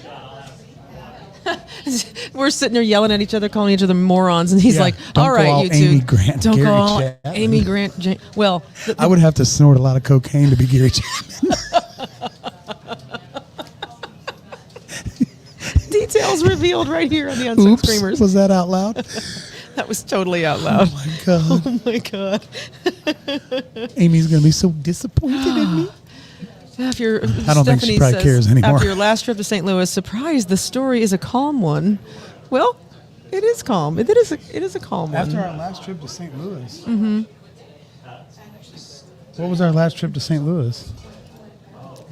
We're sitting there yelling at each other, calling each other morons, and he's Yeah, like, don't all go right, all you two. Amy Grant, don't Gary go all Chapman." Amy Grant. Well, I would have to snort a lot of cocaine to be Gary Chapman. details revealed right here on the Unsung Oops, Screamers. was that out loud? That was totally out loud. Oh my God. Amy's going to be so disappointed in me. If you're, I don't think she Stephanie probably says, cares anymore. After your last trip to St. Louis, surprised the story is a calm one. Well, it is calm. It is a calm one. After our last trip to St. Louis. Mm-hmm. What was our last trip to St. Louis?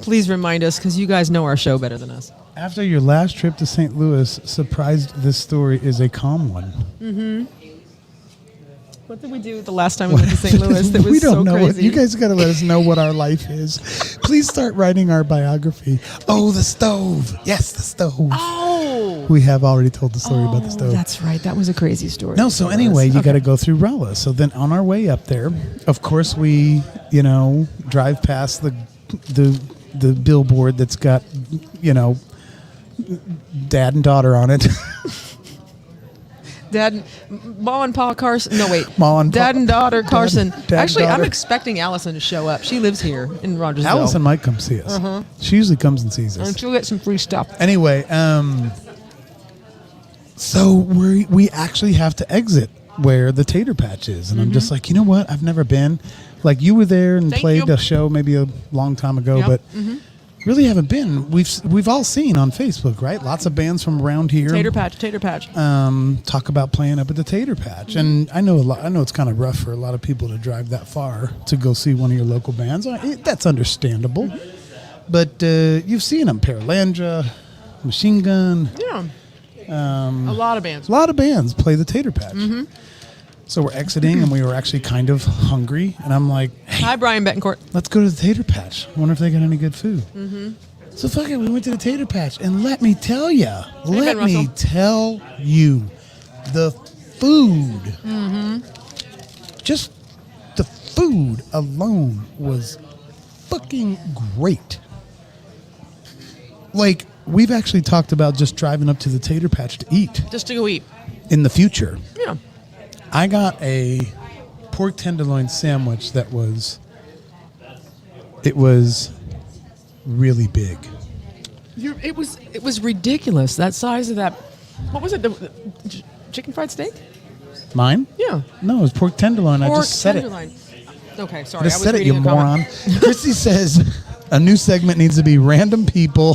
Please remind us, because you guys know our show better than us. After your last trip to St. Louis, surprised this story is a calm one. Mm-hmm. What did we do the last time we went to St. Louis? That was we don't so know crazy. You guys got to let us know what our life is. Please start writing our biography. Oh, the stove. Yes, the stove. Oh. We have already told the story about the stove. That's right. That was a crazy story. No, so anyway, you got to go through Rolla. So then on our way up there, of course, we, drive past the billboard that's got, dad and daughter on it. Dad, Ma and Pa Carson. No, wait. Ma and Dad Pa- and daughter Carson. Dad and Actually, I'm daughter. expecting Allison to show up. She lives here in Rogersville. Allison might come see us. She usually comes and sees us. And she'll get some free stuff. Anyway, so we actually have to exit where the tater patch is. And I'm just like, you know what? I've never been. Like, you were there and Thank played you. a show maybe a long time ago, Yep. but really haven't been. We've all seen on Facebook, right? Lots of bands from around here. Tater Patch. Talk about playing up at the Tater Patch, and I know it's kind of rough for a lot of people to drive that far to go see one of your local bands. That's understandable, but you've seen them: Paralandra, Machine Gun. Yeah. A lot of bands. A lot of bands play the Tater Patch. So we're exiting, and we were actually kind of hungry, and I'm like, hey, Hi, Brian Betancourt. let's go to the Tater Patch. I wonder if they got any good food. So fuck it, we went to the Tater Patch, and let me tell you, the food, just the food alone was fucking great. Like, we've actually talked about just driving up to the Tater Patch to eat Just to go eat. in the future. Yeah. I got a pork tenderloin sandwich that was really big. It was ridiculous. That size of that. What was it? The chicken fried steak? Mine? Yeah. No, it was pork tenderloin. I Pork just said tenderloin. Okay, sorry. it. I was said it, you reading a moron. comment. Chrissy says a new segment needs to be random people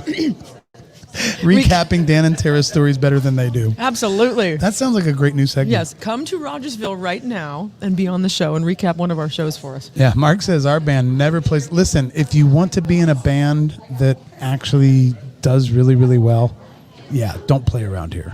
recapping Dan and Tara's stories better than they do. Absolutely. That sounds like a great new segment. Yes, come to Rogersville right now and be on the show and recap one of our shows for us. Yeah, Mark says our band never plays. Listen, if you want to be in a band that actually does really, really well, yeah, don't play around here.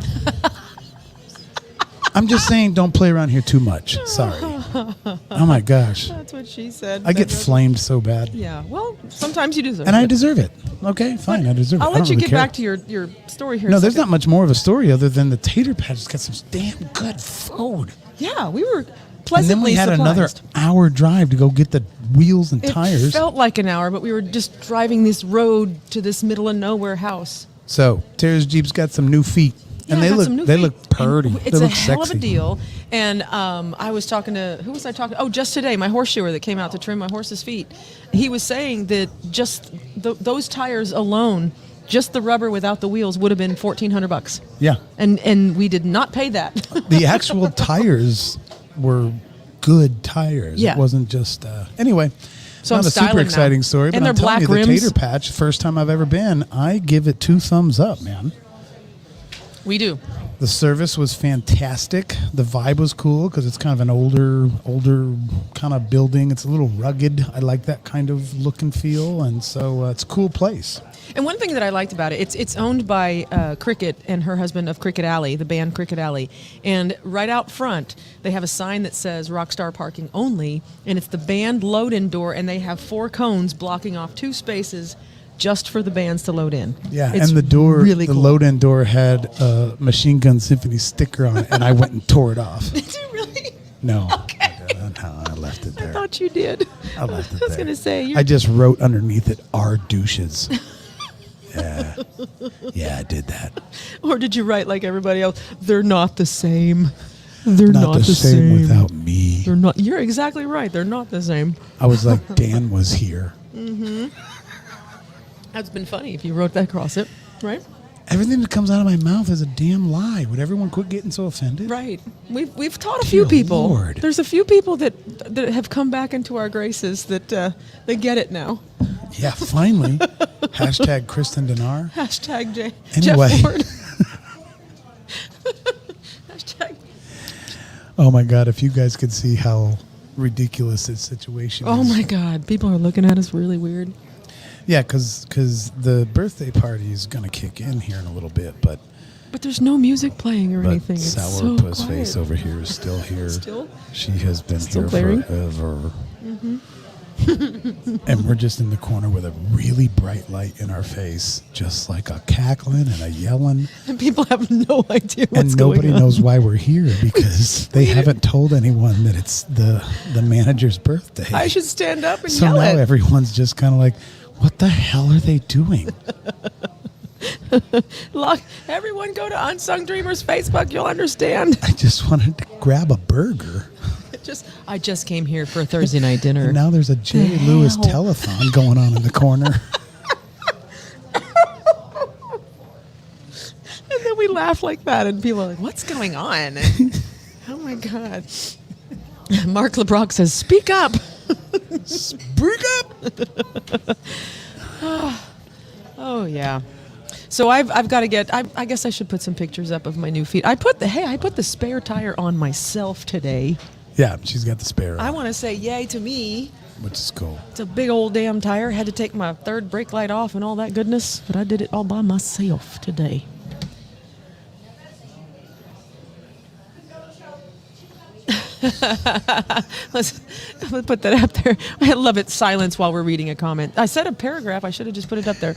I'm just saying don't play around here too much. Sorry. Oh, my gosh. That's what she said. I get flamed so bad. Yeah, well, sometimes you deserve And it. I deserve it. Okay, fine, I deserve it. I'll I don't let you really get care. back to your story here. No, in a there's second. not much more of a story other than the Tater Patch has got some damn good food. Yeah, we were And pleasantly then we had another surprised. hour drive to go get the wheels and It tires. felt like an hour, but we were just driving this road to this middle of nowhere house. So Tara's Jeep's got some new feet, and Yeah, they got some new look feet. purty. And They it's a look hell of sexy. a deal. And I was talking to, who was I talking to? Oh, just today, my horseshoer that came out to trim my horse's feet. He was saying that just those tires alone, just the rubber without the wheels, would have been $1,400. Yeah, And we did not pay that. the actual tires were good tires. Yeah. It wasn't just anyway. So not I'm a super styling now. exciting story, but And I'm they're telling you, black the rims. Tater Patch, first time I've ever been, I give it 2 thumbs up, man. We do. The service was fantastic. The vibe was cool because it's kind of an older kind of building. It's a little rugged. I like that kind of look and feel, and so it's a cool place. And one thing that I liked about it, it's owned by Cricket and her husband of Cricket Alley, the band Cricket Alley. And right out front, they have a sign that says Rockstar Parking Only, and it's the band load-in door, and they have 4 cones blocking off 2 spaces just for the bands to load in. Yeah, It's and the door, really the cool. load-in door had a Machine Gun Symphony sticker on it, and I went and tore it off. Did you really? No, Okay. no, I left it there. I thought you did. I left it I was there. going to say, I just wrote underneath it, "Our douches." Yeah, I did that. or did you write like everybody else? They're not the same. They're Not the same without me. They're not. You're exactly right. They're not the same. I was like, Dan was here. That's been funny if you wrote that across it, right? Everything that comes out of my mouth is a damn lie. Would everyone quit getting so offended? Right. We've taught a Dear few people. Lord. There's a few people that have come back into our graces that they get it now. Yeah, finally. Hashtag Kristen Dinar. Hashtag Anyway. Jeff Ford. Hashtag. Oh my God, if you guys could see how ridiculous this situation Oh is. my God. People are looking at us really weird. Yeah, because the birthday party is going to kick in here in a little bit, but there's no music playing or anything. It's so Sourpuss quiet. Face over here is still here. Still? She has been Still here blaring? forever. And we're just in the corner with a really bright light in our face, just like a cackling and a yelling. And people have no idea what's And nobody going on. knows why we're here because they haven't told anyone that it's the manager's birthday. I should stand up and So yell now it. everyone's just kind of like, what the hell are they doing? Look, everyone go to Unsung Dreamers Facebook. You'll understand. I just wanted to grab a burger. I just came here for a Thursday night dinner. And now there's a Jerry Lewis hell? telethon going on in the corner. And then we laugh like that, and people are like, "What's going on?" Oh my God! Mark LeBrock says, "Speak up." Speak up! Oh yeah. So I've got to get. I guess I should put some pictures up of my new feet. I put the spare tire on myself today. Yeah, she's got the spare. I want to say yay to me. Which is cool. It's a big old damn tire. Had to take my 3rd brake light off and all that goodness, but I did it all by myself today. Let's put that up there. I love it. Silence while we're reading a comment. I said a paragraph. I should have just put it up there.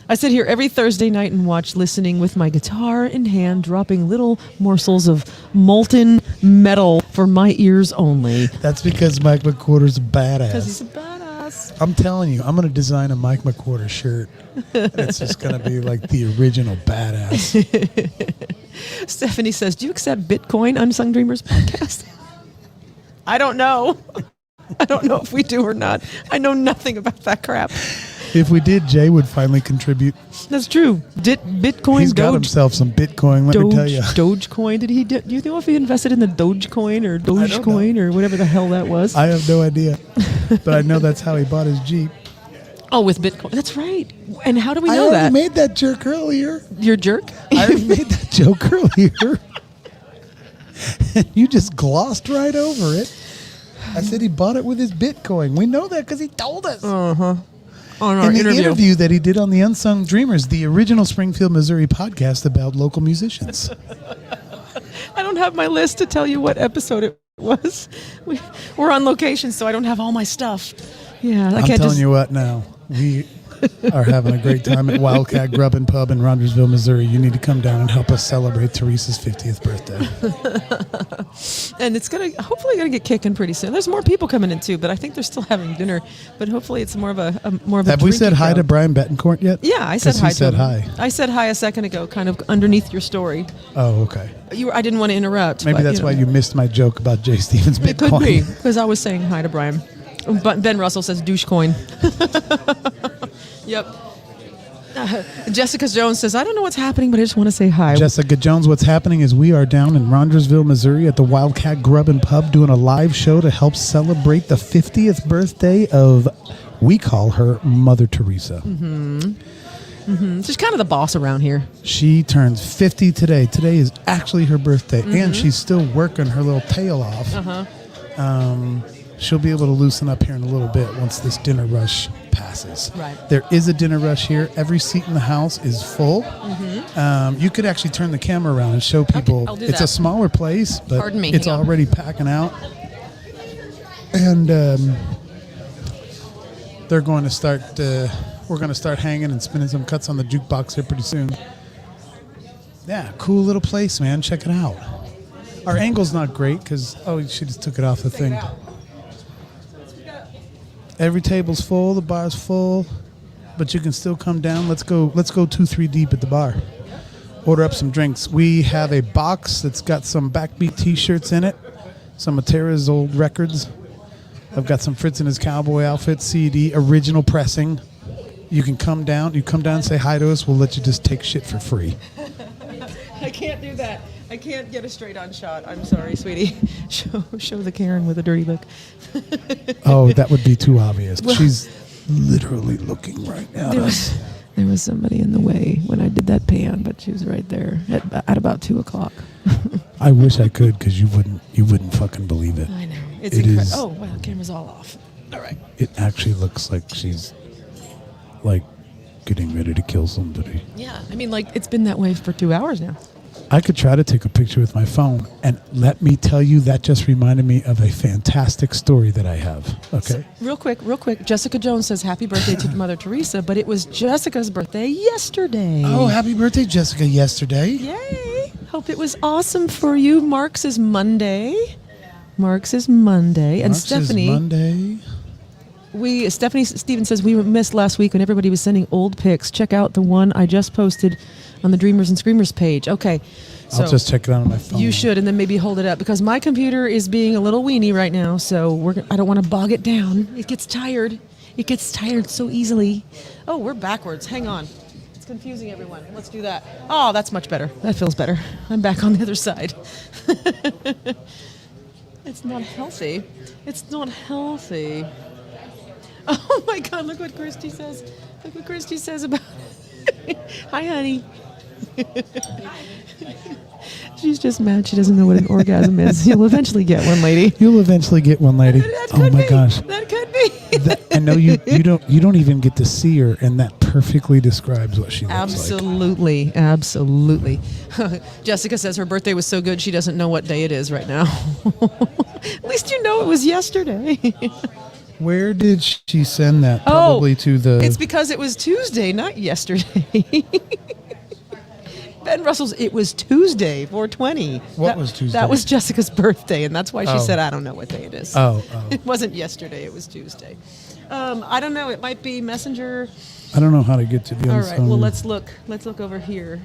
I sit here every Thursday night and watch, listening with my guitar in hand, dropping little morsels of molten metal for my ears only. That's because Mike McWhorter's a Because he's badass. a badass. I'm telling you, I'm going to design a Mike McWhorter shirt. It's just going to be like the original badass. Stephanie says, do you accept Bitcoin, Unsung Dreamers podcast? I don't know. I don't know if we do or not. I know nothing about that crap. If we did, Jay would finally contribute. That's true. Bitcoin, He's got himself some Bitcoin, let me tell you. Dogecoin. Do you know if he invested in the Dogecoin or Dogecoin or whatever the hell that was? I have no idea. But I know that's how he bought his Jeep. Oh, with Bitcoin. That's right. And how do we know I that? already made that jerk earlier. Your jerk? I already made that joke earlier. And you just glossed right over it. I said he bought it with his Bitcoin. We know that because he told us. Uh-huh. On our In the interview. interview that he did on the Unsung Dreamers, the original Springfield, Missouri podcast about local musicians. I don't have my list to tell you what episode it was. We're on location, so I don't have all my stuff. Yeah, I'm telling you what now. We are having a great time at Wildcat Grub Pub in Rogersville, Missouri. You need to come down and help us celebrate Teresa's 50th birthday. And it's hopefully gonna get kicking pretty soon. There's more people coming in too, but I think they're still having dinner. But hopefully it's more of a Have we said hi to Brian Betancourt yet? Yeah, I said hi to said him. hi. I said hi a second ago, kind of underneath your story. Oh, okay. I didn't want to interrupt. Maybe but, that's why you missed my joke about Jay Stevens' Bitcoin. It could be because I was saying hi to Brian. But Ben Russell says douche coin. Yep. Jessica Jones says, I don't know what's happening, but I just want to say hi. Jessica Jones, what's happening is we are down in Rogersville, Missouri at the Wildcat Grub Pub doing a live show to help celebrate the 50th birthday of, we call her Mother Teresa. She's kind of the boss around here. She turns 50 today. Today is actually her birthday, and she's still working her little tail off. She'll be able to loosen up here in a little bit once this dinner rush passes. Right. There is a dinner rush here. Every seat in the house is full. You could actually turn the camera around and show people. I'll do It's that. a smaller place, but Pardon me, it's hang on. already packing out. And they're going to start. We're going to start hanging and spinning some cuts on the jukebox here pretty soon. Yeah, cool little place, man. Check it out. Our angle's not great because she just took it off the thing. Every table's full, the bar's full, but you can still come down. Let's go 2-3 deep at the bar. Order up some drinks. We have a box that's got some Backbeat T-shirts in it, some of Tara's old records. I've got some Fritz and his cowboy outfit CD, original pressing. You can come down. You come down and say hi to us. We'll let you just take shit for free. I can't do that. I can't get a straight-on shot. I'm sorry, sweetie. Show the Karen with a dirty look. Oh, that would be too obvious. She's literally looking right now. There was somebody in the way when I did that pan, but she was right there at about 2 o'clock. I wish I could, because you wouldn't fucking believe it. I know. It's It incredible. is- Oh, well, the camera's all off. All right. It actually looks like she's like getting ready to kill somebody. Yeah, I mean, it's been that way for 2 hours now. I could try to take a picture with my phone, and let me tell you, that just reminded me of a fantastic story that I have. Okay. So, real quick. Jessica Jones says happy birthday to Mother Teresa, but it was Jessica's birthday yesterday. Oh, happy birthday, Jessica, yesterday. Yay! Hope it was awesome for you. Mark's is Monday. And Mark's Stephanie. is Monday. Stephanie Stevens says we were missed last week when everybody was sending old pics. Check out the one I just posted on the Dreamers and Screamers page. Okay. So I'll just check it out on my phone. you should, and then maybe hold it up because my computer is being a little weenie right now. So I don't want to bog it down. It gets tired. It gets tired so easily. Oh, we're backwards. Hang on. It's confusing everyone. Let's do that. Oh, that's much better. That feels better. I'm back on the other side. It's not healthy. It's not healthy. Oh my God, look what Christy says. Look what Christy says about Hi, honey. She's just mad she doesn't know what an orgasm is. You'll eventually get one, lady. You'll eventually get one, lady. That Oh could my be. gosh. That could be. I know you don't even get to see her, and that perfectly describes what she looks like. Absolutely. Jessica says her birthday was so good she doesn't know what day it is right now. At least you know it was yesterday. Where did she send that? Probably to the... It's because it was Tuesday, not yesterday. Ben Russell's, it was Tuesday, 4/20. What was Tuesday? That was Jessica's birthday, and that's why she Oh. said, I don't know what day it is. Oh. It wasn't yesterday, it was Tuesday. I don't know. It might be Messenger. I don't know how to get to the All Unsung. right. Well, let's look. Let's look over here.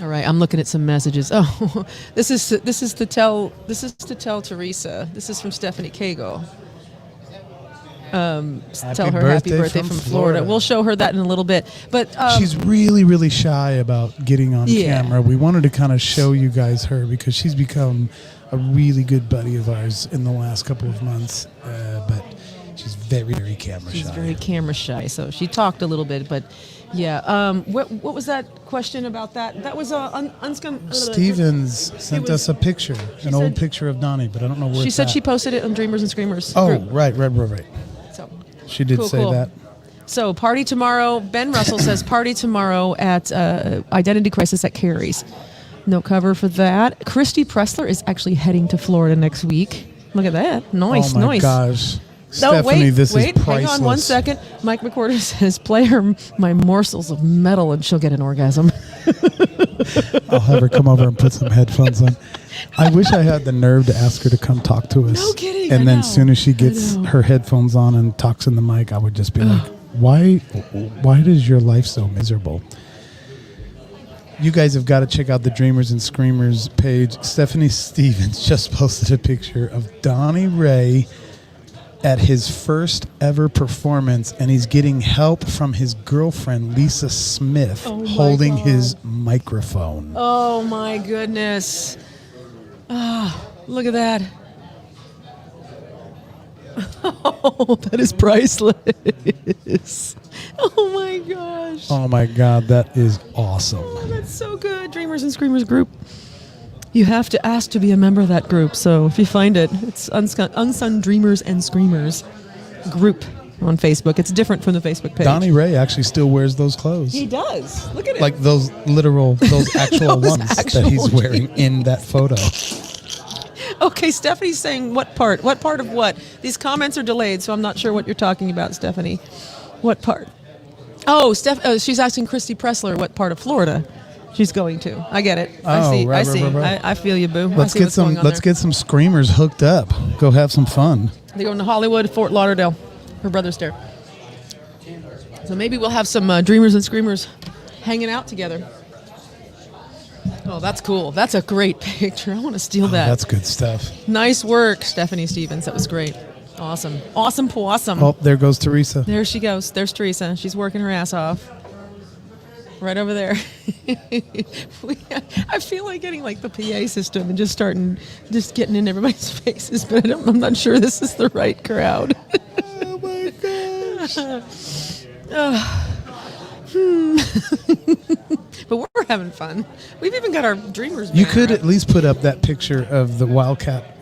All right. I'm looking at some messages. Oh, this is to tell Teresa. This is from Stephanie Cagle. Tell her happy birthday from Florida. We'll show her that in a little bit. But she's really, really shy about getting on camera. We wanted to kind of show you guys her because she's become a really good buddy of ours in the last couple of months. But she's very, very camera shy. She's very camera shy. So she talked a little bit, but yeah. What was that question about that? That was Unsung. Stevens sent us a picture, an old picture of Donnie, but I don't know where she it's said at. she posted it on Dreamers and Screamers. Oh, group. right. So She did say that. So party tomorrow. Ben Russell says party tomorrow at Identity Crisis at Carrie's. No cover for that. Christy Pressler is actually heading to Florida next week. Look at that. Nice, oh my nice. gosh. No, Stephanie, this wait, is priceless. hang on one second. Mike McWhorter says, play her my morsels of metal and she'll get an orgasm. I'll have her come over and put some headphones on. I wish I had the nerve to ask her to come talk to us. No kidding. And I then know. as soon as she gets her headphones on and talks in the mic, I would just be like, why is your life so miserable? You guys have got to check out the Dreamers and Screamers page. Stephanie Stevens just posted a picture of Donnie Ray at his first ever performance, and he's getting help from his girlfriend, Lisa Smith, holding his microphone. Oh, my goodness. Look at that. Oh, that is priceless. Oh, my gosh. Oh, my God, that is awesome. Oh, that's so good. Dreamers and Screamers group. You have to ask to be a member of that group. So if you find it, it's Unsung Dreamers and Screamers group on Facebook. It's different from the Facebook page. Donnie Ray actually still wears those clothes. He does. Look at it. Like those actual Those ones actual that he's wearing in that photo. Okay, Stephanie's saying what part? What part of what? These comments are delayed, so I'm not sure what you're talking about, Stephanie. What part? Oh, she's asking Christy Pressler what part of Florida she's going to. I get it. I see. Right. I feel you, boo. Let's get some screamers hooked up. Go have some fun. They're going to Hollywood, Fort Lauderdale. Her brother's there. So maybe we'll have some Dreamers and Screamers hanging out together. Oh, that's cool. That's a great picture. I want to steal that. That's good stuff. Nice work, Stephanie Stevens. That was great. Awesome. Awesome possum. Oh, there goes Teresa. There she goes. There's Teresa. She's working her ass off. Right over there. I feel like getting like the PA system and just getting in everybody's faces, but I'm not sure this is the right crowd. Oh my gosh. But we're having fun. We've even got our Dreamers. You banner could up. at least put up that picture of the Wildcat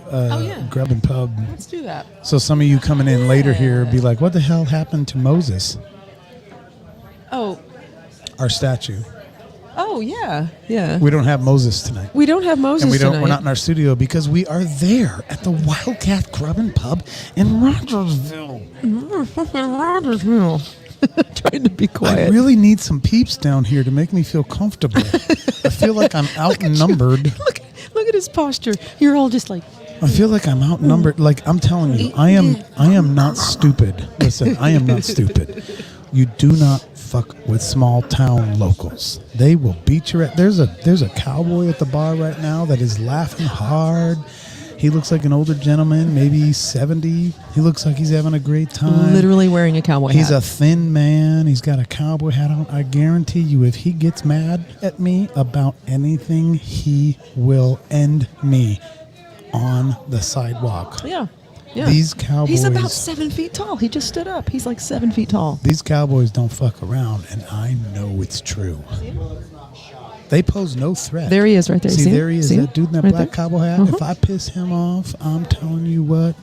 Grub Pub. Let's do that. So some of you coming in later here be like, what the hell happened to Moses? Oh. Our statue. Oh, yeah. Yeah. We don't have Moses tonight. We don't have Moses tonight. We're not in our studio because we are there at the Wildcat Grub Pub in Rogersville. Rogersville. Trying to be quiet. I really need some peeps down here to make me feel comfortable. I feel like I'm outnumbered. Look at his posture. You're all just like. I feel like I'm outnumbered. Like I'm telling you, I am not stupid. Listen, I am not stupid. You do not fuck with small town locals. They will beat your ass. There's a cowboy at the bar right now that is laughing hard. He looks like an older gentleman, maybe 70. He looks like he's having a great time. Literally wearing a cowboy hat. He's a thin man. He's got a cowboy hat on. I guarantee you, if he gets mad at me about anything, he will end me on the sidewalk. Yeah. Yeah. These cowboys. He's about 7 feet tall. He just stood up. He's like 7 feet tall. These cowboys don't fuck around, and I know it's true. They pose no threat. There he is right there. See, there he is. See that dude in that right black there? cowboy hat. If I piss him off, I'm telling you what.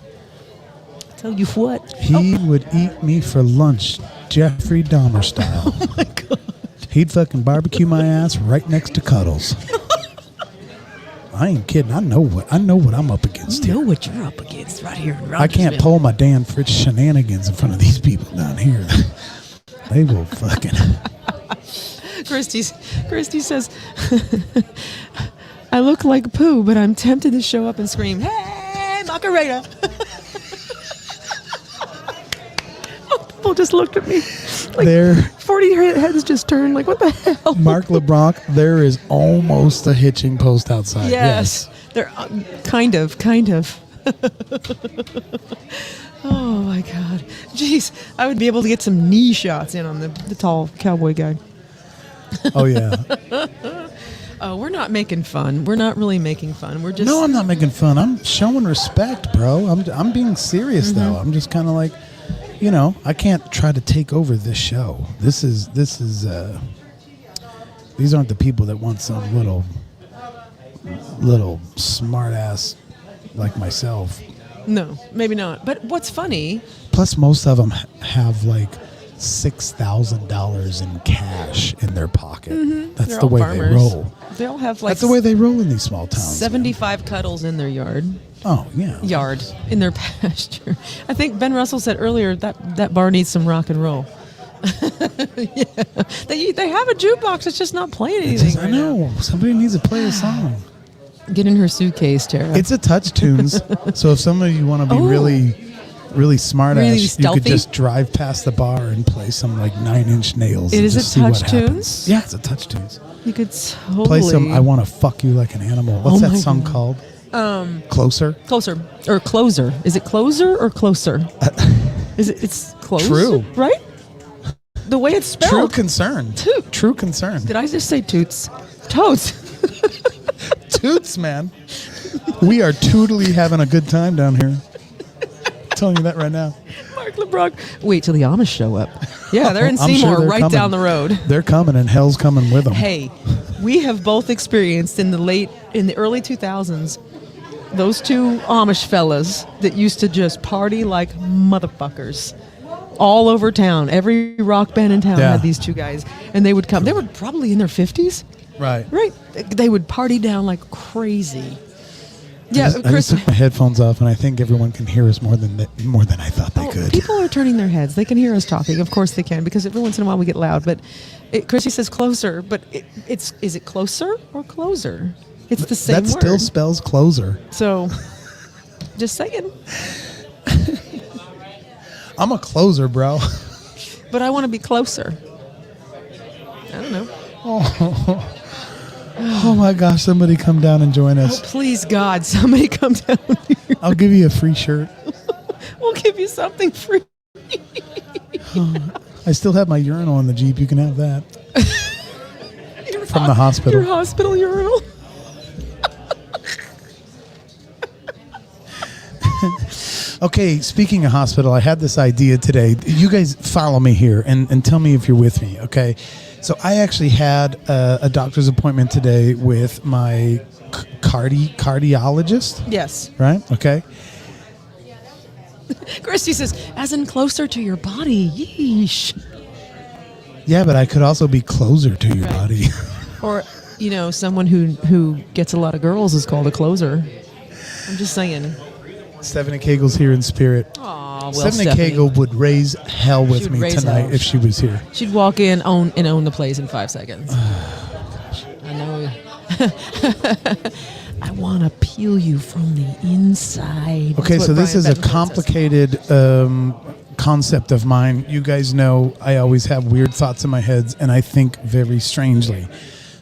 Tell you what. He would eat me for lunch, Jeffrey Dahmer style. Oh, my God. He'd fucking barbecue my ass right next to Cuddles. I ain't kidding. I know what I'm up against You know here. what you're up against right here in I can't Rogersville. pull my Dan Fritz shenanigans in front of these people down here. They will fucking... Christy says, I look like poo, but I'm tempted to show up and scream, hey, Macarena. people just looked at me. Like There, 40 heads just turned. Like, what the hell? Mark LeBlanc, there is almost a hitching post outside. Yes. They're kind of. Oh, my God. Jeez, I would be able to get some knee shots in on the tall cowboy guy. Oh, yeah. Oh, we're not making fun. We're not really making fun. We're just... No, I'm not making fun. I'm showing respect, bro. I'm being serious, though. I'm just kind of like, I can't try to take over this show. This is these aren't the people that want some little smart ass like myself. No, maybe not. But what's funny... Plus, most of them have like $6,000 in cash in their pocket. That's They're the all way farmers. they roll. They all have like... That's the way they roll in these small towns. 75 cuddles in their yard. Oh, yeah. In their pasture. I think Ben Russell said earlier that bar needs some rock and roll. Yeah. They have a jukebox. It's just not playing anything. I know. Somebody needs to play a song. Get in her suitcase, Tara. It's a touch tunes. So if some of you want to be really smart Really ass, you stealthy? could just drive past the bar and play some like 9 Inch Nails. It and is just a see what touch happens. tunes? Yeah, it's a touch tunes. You could totally... Play some I Want to Fuck You Like an Animal. What's Oh that my song God. called? Closer? Closer. Or Closer. Is it Closer or Closer? It's close? True. Right? The way it's spelled. True concern. Toot. True concern. Did I just say toots? Totes. Toots, man. We are totally having a good time down here. I'm telling you that right now. Mark LeBlanc. Wait till the Amish show up. Yeah, they're in I'm sure Seymour, they're right coming. down the road. They're coming, and hell's coming with them. Hey, we have both experienced in the early 2000s, those two Amish fellas that used to just party like motherfuckers all over town. Every rock band in town Yeah. had these two guys, and they would come. They were probably in their 50s, Right. right? They would party down like crazy. Yeah, I just Chris. took my headphones off, and I think everyone can hear us more than I thought they could. People are turning their heads. They can hear us talking. Of course they can, because every once in a while we get loud. But Chrissy says closer, but is it closer or closer? It's the same That word. still spells closer. So, just saying. I'm a closer, bro. But I want to be closer. I don't know. Oh my gosh, somebody come down and join Oh, us. please, God, somebody come down here. I'll give you a free shirt. We'll give you something free. I still have my urinal in the Jeep. You can have that. From the hospital. Your hospital urinal. Okay, speaking of hospital, I had this idea today. You guys follow me here and tell me if you're with me, okay? So I actually had a doctor's appointment today with my cardiologist, Yes. right? Okay. Christy says, as in closer to your body. Yeesh. Yeah, but I could also be closer to your body. Or, someone who gets a lot of girls is called a closer. I'm just saying. Stephanie Cagel's here in spirit. Aw, well, Stephanie Stephanie. Kagel would raise hell She with would me raise tonight hell. if she was here. She'd walk in, own the place in 5 seconds. I know. I want to peel you from the inside. Okay, That's so what this is Brian a Benton says. complicated concept of mine. You guys know I always have weird thoughts in my head, and I think very strangely.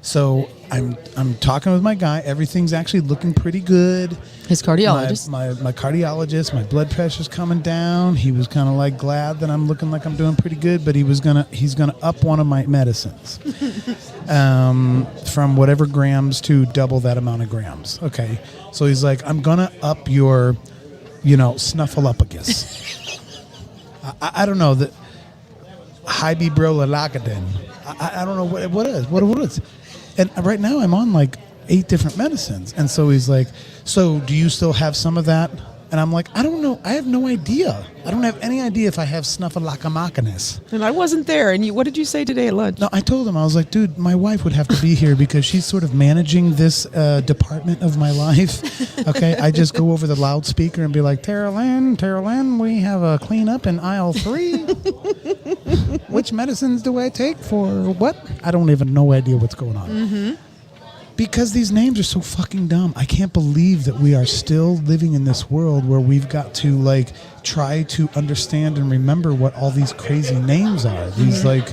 So I'm talking with my guy. Everything's actually looking pretty good. His cardiologist. My cardiologist. My blood pressure's coming down. He was kind of like glad that I'm looking like I'm doing pretty good, but he's gonna up one of my medicines from whatever grams to double that amount of grams. Okay, so he's like, I'm gonna up your, snuffleupagus. I don't know that hybibrolacadin. I don't know what it is. And right now I'm on like 8 different medicines. And so he's like, so do you still have some of that? And I'm like, I don't know. I have no idea. I don't have any idea if I have snuffleupagus. And I wasn't there. And what did you say today at lunch? No, I told him, I was like, dude, my wife would have to be here because she's sort of managing this department of my life. Okay, I just go over the loudspeaker and be like, Tara Lynn, we have a cleanup in aisle 3. Which medicines do I take for what? I don't even know idea what's going on. Because these names are so fucking dumb. I can't believe that we are still living in this world where we've got to like try to understand and remember what all these crazy names are. These like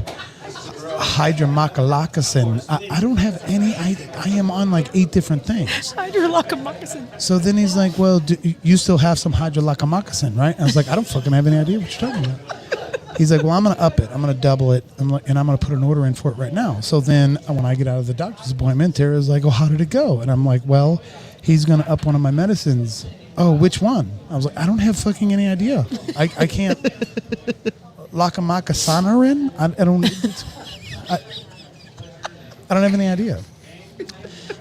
Hydramacalacasin. I don't have any. I am on like 8 different things. Hydrolacamoccasin. So then he's like, well, you still have some hydrolacamoccasin, right? I was like, I don't fucking have any idea what you're talking about. He's like, well, I'm going to up it. I'm going to double it. And I'm going to put an order in for it right now. So then when I get out of the doctor's appointment, Tara's like, oh, how did it go? And I'm like, well, he's going to up one of my medicines. Oh, which one? I was like, I don't have fucking any idea. I can't. Lacamacasanarin? I don't have any idea.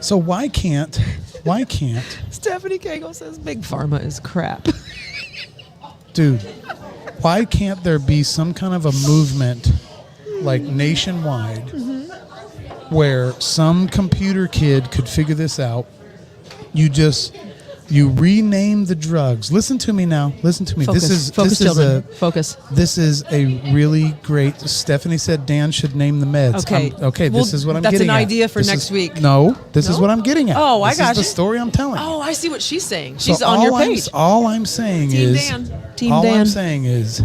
So why can't Stephanie Cagle says Big Pharma is crap. dude, why can't there be some kind of a movement like nationwide where some computer kid could figure this out? You rename the drugs. Listen to me now. Listen to me. Focus, focus. This is a really great. Stephanie said Dan should name the meds. Okay. This is what I'm that's getting at. an idea for This next is- week. No, this is No? what I'm getting at. Oh, I got This is the you. story I'm telling. Oh, I see what she's saying. So She's on your page. All I'm saying Team is, Dan. Team all Dan. I'm saying is,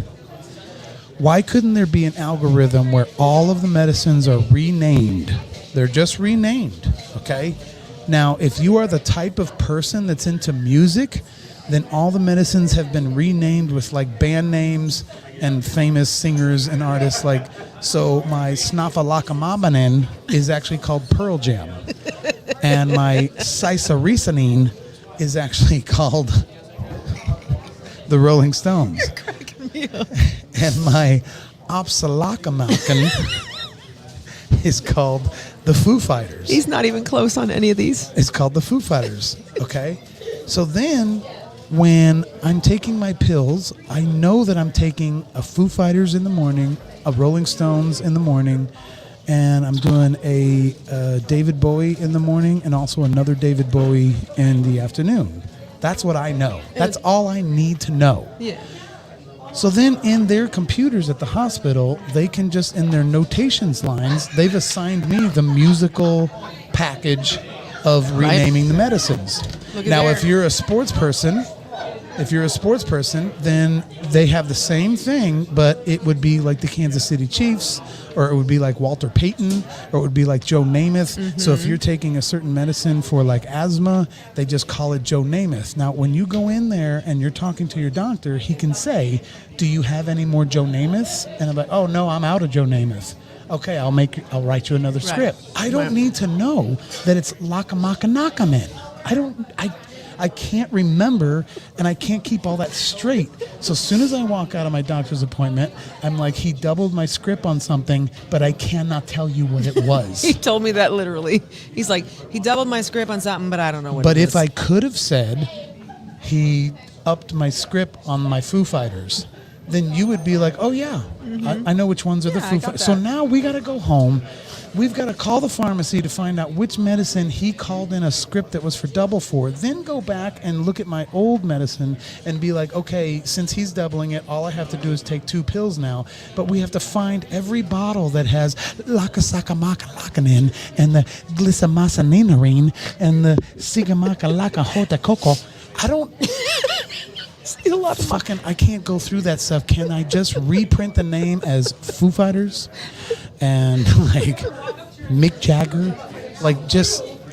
why couldn't there be an algorithm where all of the medicines are renamed? They're just renamed, okay? Now, if you are the type of person that's into music, then all the medicines have been renamed with like band names and famous singers and artists. Like, so my Snafalakamabanin is actually called Pearl Jam, and my Ciceresinine is actually called the Rolling Stones. You're cracking me up. And my Opsalakamalkin is called the Foo Fighters. He's not even close on any of these. It's called the Foo Fighters, okay? So then when I'm taking my pills, I know that I'm taking a Foo Fighters in the morning, a Rolling Stones in the morning, and I'm doing a David Bowie in the morning and also another David Bowie in the afternoon. That's what I know. That's all I need to know. Yeah. So then in their computers at the hospital, they can just, in their notations lines, they've assigned me the musical package of renaming the medicines. Look at Now, there. if you're a sports person, then they have the same thing, but it would be like the Kansas City Chiefs, or it would be like Walter Payton, or it would be like Joe Namath. So if you're taking a certain medicine for like asthma, they just call it Joe Namath. Now, when you go in there and you're talking to your doctor, he can say, do you have any more Joe Namaths? And I'm like, oh no, I'm out of Joe Namath. Okay, I'll write you another script. I don't need to know that it's Lakamakanakamin. I can't remember, and I can't keep all that straight. So as soon as I walk out of my doctor's appointment, I'm like, he doubled my script on something, but I cannot tell you what it was. He told me that literally. He's like, he doubled my script on something, but I don't know what But it if is. I could have said he upped my script on my Foo Fighters, then you would be like, oh yeah, I know which ones are the Yeah, I Foo got Fighters. So that. now we got to go home. We've got to call the pharmacy to find out which medicine he called in a script that was for double for. Then go back and look at my old medicine and be like, okay, since he's doubling it, all I have to do is take 2 pills now. But we have to find every bottle that has Lakasakamakalacanin and the Glycamasaninarine and the Sigamakalakahota. I don't... a lot of Fucking, I can't go through that stuff. Can I just reprint the name as Foo Fighters and like Mick Jagger,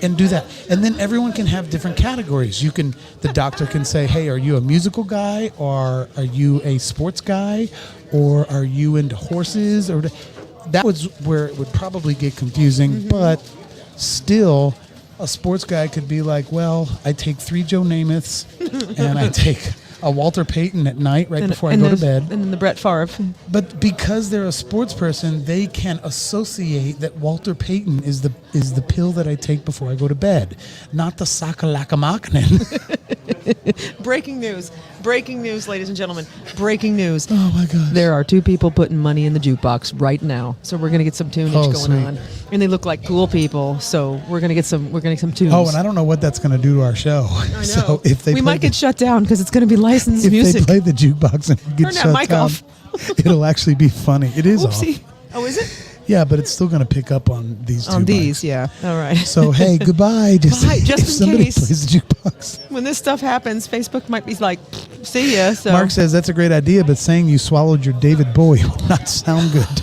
and do that, and then everyone can have different categories. The doctor can say, "Hey, are you a musical guy, or are you a sports guy, or are you into horses?" Or that was where it would probably get confusing, but still. A sports guy could be like, well, I take 3 Joe Namaths and I take a Walter Payton at night before I go to bed. And then the Brett Favre. But because they're a sports person, they can associate that Walter Payton is the pill that I take before I go to bed, not the Sakalakamakinen. Breaking news, ladies and gentlemen. Breaking news. Oh my God. There are 2 people putting money in the jukebox right now. So we're gonna get some tunage going sweet. on. And they look like cool people. So we're gonna get some tunes. Oh, and I don't know what that's going to do to our show. I know. So if they we might get shut down because it's gonna be licensed if music. they play the jukebox and it Turn gets that shut mic down, off. it'll actually be funny. It is off. Oopsie. Oh, is it? Yeah, but it's still going to pick up on these two On these, bikes. yeah. All right. So, hey, goodbye. Just, Bye, just if in somebody case. plays the jukebox. When this stuff happens, Facebook might be like, see ya. So. Mark says, that's a great idea, but saying you swallowed your David Bowie would not sound good.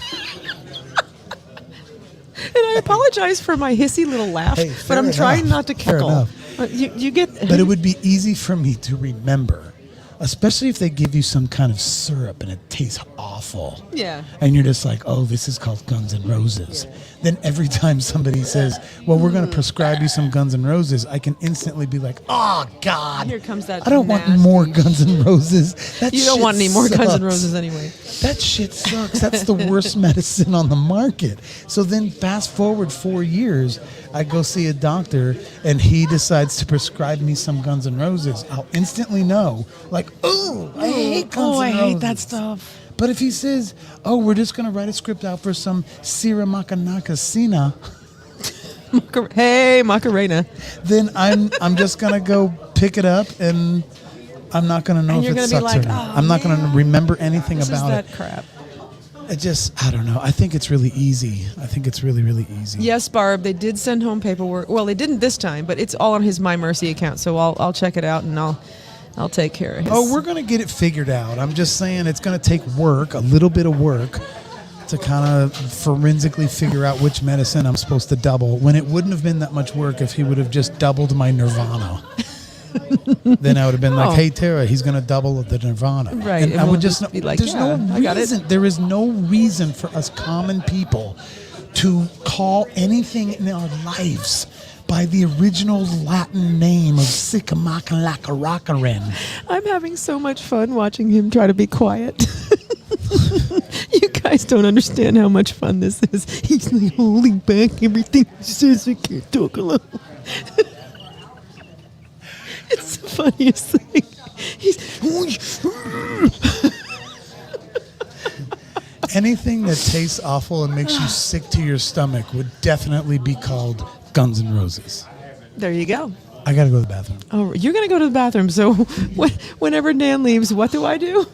And I apologize for my hissy little laugh, Hey, but fair I'm trying enough. not to Fair cackle. enough. You get. But it would be easy for me to remember, especially if they give you some kind of syrup and it tastes awful. Yeah. And you're just like, oh, this is called Guns N' Roses. Then every time somebody says, well, we're going to prescribe you some Guns N' Roses, I can instantly be like, oh, God. Here comes that I don't want nasty- more Guns N' Roses. That You don't shit want any more Guns N' sucks. Roses anyway. That shit sucks. That's the worst medicine on the market. So then fast forward 4 years, I go see a doctor and he decides to prescribe me some Guns N' Roses. I'll instantly know, like, oh, I hate Guns N' Roses. I hate that stuff. But if he says, oh, we're just going to write a script out for some Sira Makanaka Sina, Hey, Macarena. then I'm just going to go pick it up and I'm not going to know And if you're it gonna be sucks like, or not. "Oh, I'm not going to man, remember anything This is about that it. crap. I don't know. I think it's really easy. I think it's really, really easy. Yes, Barb, they did send home paperwork. Well, they didn't this time, but it's all on his My Mercy account, so I'll check it out and I'll take care of his. Oh, we're going to get it figured out. I'm just saying it's going to take work, a little bit of work, to kind of forensically figure out which medicine I'm supposed to double, when it wouldn't have been that much work if he would have just doubled my Nirvana. Then I would have been like, Oh. hey, Tara, he's going to double the Nirvana. Right, And and I would we'll just just be like, there's yeah, no I got it. reason. There is no reason for us common people to call anything in our lives by the original Latin name of Sycamacalacaracaren. I'm having so much fun watching him try to be quiet. You guys don't understand how much fun this is. He's like holding back everything he says. I can't talk alone. It's the funniest thing. He's Anything that tastes awful and makes you sick to your stomach would definitely be called Guns N' Roses. there. You go. I got to go to the bathroom. Oh, you're gonna go to the bathroom. So whenever Dan leaves, what do I do?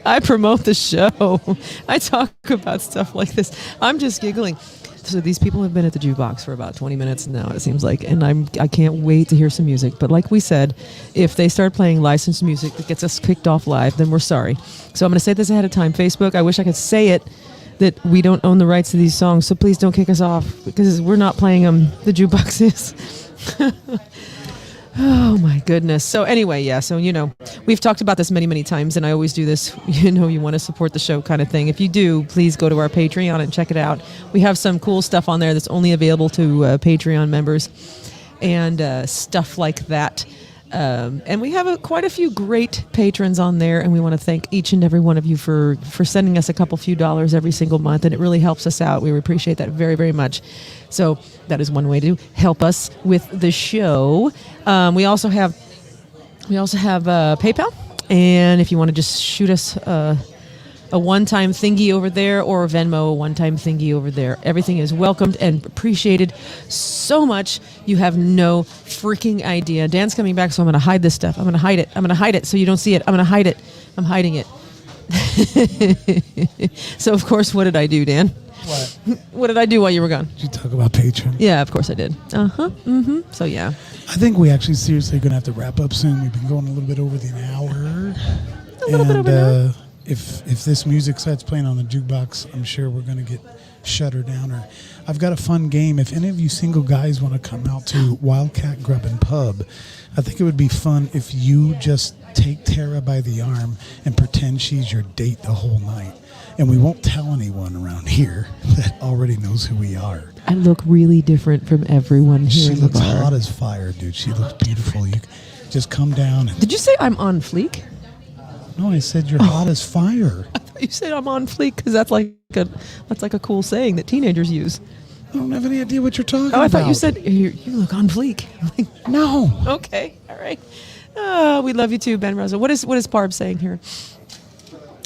I promote the show. I talk about stuff like this. I'm just giggling. So these people have been at the jukebox for about 20 minutes now, it seems like, and I can't wait to hear some music. But like we said, if they start playing licensed music that gets us kicked off live, then we're sorry. So I'm going to say this ahead of time. Facebook, I wish I could say it, that we don't own the rights to these songs, so please don't kick us off, because we're not playing them. The jukebox is. Oh my goodness. So anyway, yeah, so we've talked about this many, many times, and I always do this, you want to support the show kind of thing. If you do, please go to our Patreon and check it out. We have some cool stuff on there that's only available to Patreon members and stuff like that. And we have quite a few great patrons on there, and we want to thank each and every one of you for sending us a couple few dollars every single month, and it really helps us out. We appreciate that very, very much. So that is one way to help us with the show. We also have PayPal, and if you want to just shoot us a one-time thingy over there, or Venmo, a one-time thingy over there, everything is welcomed and appreciated so much. You have no freaking idea. Dan's coming back, so I'm going to hide this stuff. I'm going to hide it. I'm going to hide it so you don't see it. I'm going to hide it. I'm hiding it. So, of course, what did I do, Dan? What? What did I do while you were gone? Did you talk about Patreon? Yeah, of course I did. Mm-hmm. So, yeah. I think we actually seriously going to have to wrap up soon. We've been going a little bit over the hour. A little bit over an hour. If this music starts playing on the jukebox, I'm sure we're going to get shuttered down. Or I've got a fun game. If any of you single guys want to come out to Wildcat Grub Pub, I think it would be fun if you just take Tara by the arm and pretend she's your date the whole night. And we won't tell anyone around here that already knows who we are. I look really different from everyone here She in the looks bar. hot as fire, dude. She looks beautiful. You just come down and... Did you say I'm on fleek? No, I said you're hot as fire. You said I'm on fleek because that's like a cool saying that teenagers use. I don't have any idea what you're talking about. Oh, I thought you said you look on fleek. I'm like, No. okay, all right. We love you too, Ben Rosa. What is Barb saying here?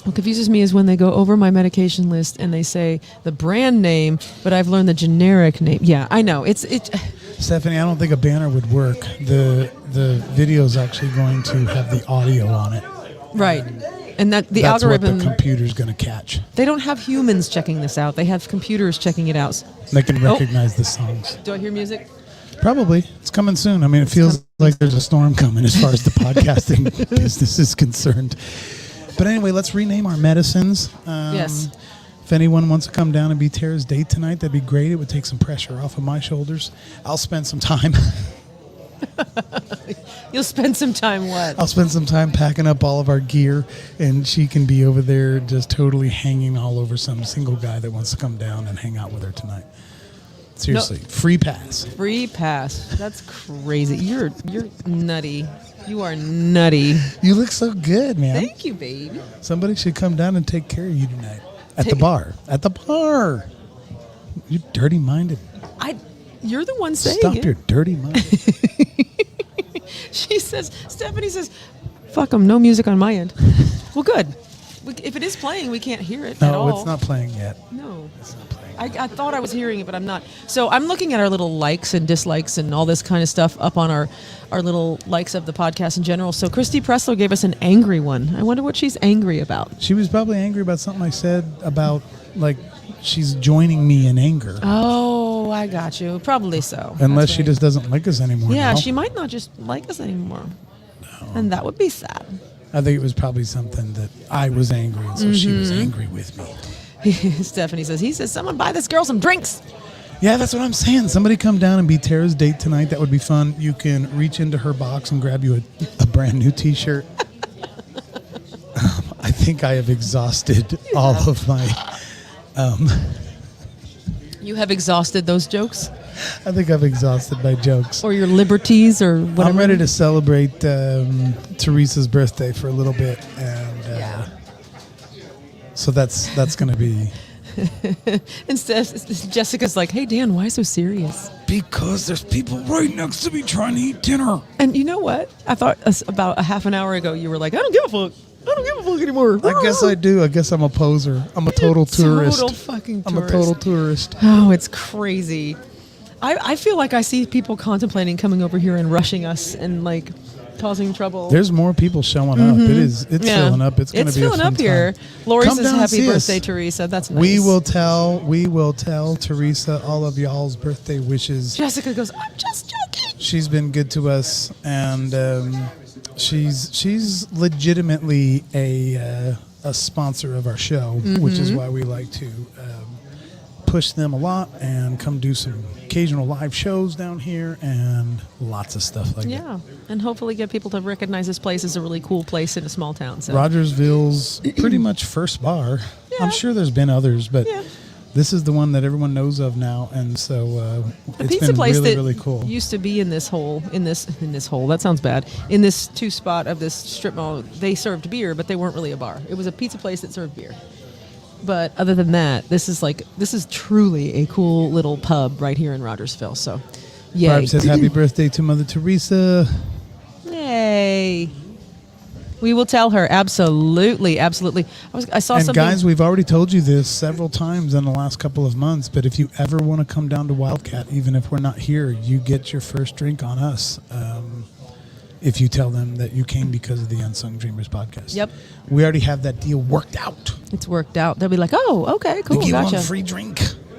What confuses me is when they go over my medication list and they say the brand name, but I've learned the generic name. Yeah, I know. It's Stephanie, I don't think a banner would work. The video's actually going to have the audio on it. right. And that the That's algorithm, what the computer's going to catch. they don't have humans checking this out. They have computers checking it out. They can recognize the songs. Do I hear music? Probably. It's coming soon. I mean, it feels like there's a storm coming as far as the podcasting business is concerned. But anyway, let's rename our medicines. Yes. If anyone wants to come down and be Tara's date tonight, that'd be great. It would take some pressure off of my shoulders. I'll spend some time. You'll spend some time what? I'll spend some time packing up all of our gear, and she can be over there just totally hanging all over some single guy that wants to come down and hang out with her tonight. Seriously, free pass. Free pass. That's crazy. You're nutty. You are nutty. You look so good, man. Thank you, baby. Somebody should come down and take care of you tonight. At the bar. At the bar. You're dirty-minded. You're the one saying Stop it. your dirty mind. Stephanie says, fuck them, no music on my end. Well, good. If it is playing, we can't hear it at all. No, it's not playing yet. No. It's not playing. I thought I was hearing it, but I'm not. So I'm looking at our little likes and dislikes and all this kind of stuff up on our little likes of the podcast in general. So Christy Pressler gave us an angry one. I wonder what she's angry about. She was probably angry about something I said about, like, she's joining me in anger. Oh, I got you. Probably so. Unless That's she right. just doesn't like us anymore. Yeah, now. she might not just like us anymore. No. And that would be sad. I think it was probably something that I was angry, and so she was angry with me. Stephanie says, he says, someone buy this girl some drinks. Yeah, that's what I'm saying. Somebody come down and be Tara's date tonight. That would be fun. You can reach into her box and grab you a brand new T-shirt. I think I have exhausted all of my... You have exhausted those jokes? I think I've exhausted my jokes. Or your liberties or whatever? I'm ready to celebrate Teresa's birthday for a little bit. And so that's going to be... Instead, Jessica's like, hey, Dan, why so serious? Because there's people right next to me trying to eat dinner. And you know what? I thought about a half an hour ago, you were like, I don't give a fuck. I don't give a fuck anymore. I guess I do. I guess I'm a poser. I'm a total tourist. Total fucking tourist. I'm a total tourist. Oh, it's crazy. I feel like I see people contemplating coming over here and rushing us and like causing trouble. There's more people showing up. It's filling up. It's going to be filling a fun up here. time. Lori Come says down and happy see birthday, us. Teresa. That's nice. We will tell Teresa all of y'all's birthday wishes. Jessica goes, I'm just joking. She's been good to us, and she's legitimately a sponsor of our show, which is why we like to push them a lot and come do some occasional live shows down here and lots of stuff like that. Yeah, and hopefully get people to recognize this place as a really cool place in a small town. So. Rogersville's pretty much first bar. Yeah. I'm sure there's been others, but Yeah. this is the one that everyone knows of now, and so The it's pizza been place really, that really cool. used to be in this hole, in this hole. That sounds bad. In this two spot of this strip mall, they served beer, but they weren't really a bar. It was a pizza place that served beer. But other than that, this is truly a cool little pub right here in Rogersville. So, yay! Barb says happy birthday to Mother Teresa. Yay! We will tell her. Absolutely, absolutely. I saw And something. guys, we've already told you this several times in the last couple of months, but if you ever want to come down to Wildcat, even if we're not here, you get your first drink on us. If you tell them that you came because of the Unsung Dreamers podcast. Yep. We already have that deal worked out. It's worked out. They'll be like, "Oh, okay, cool, We give gotcha." one free drink.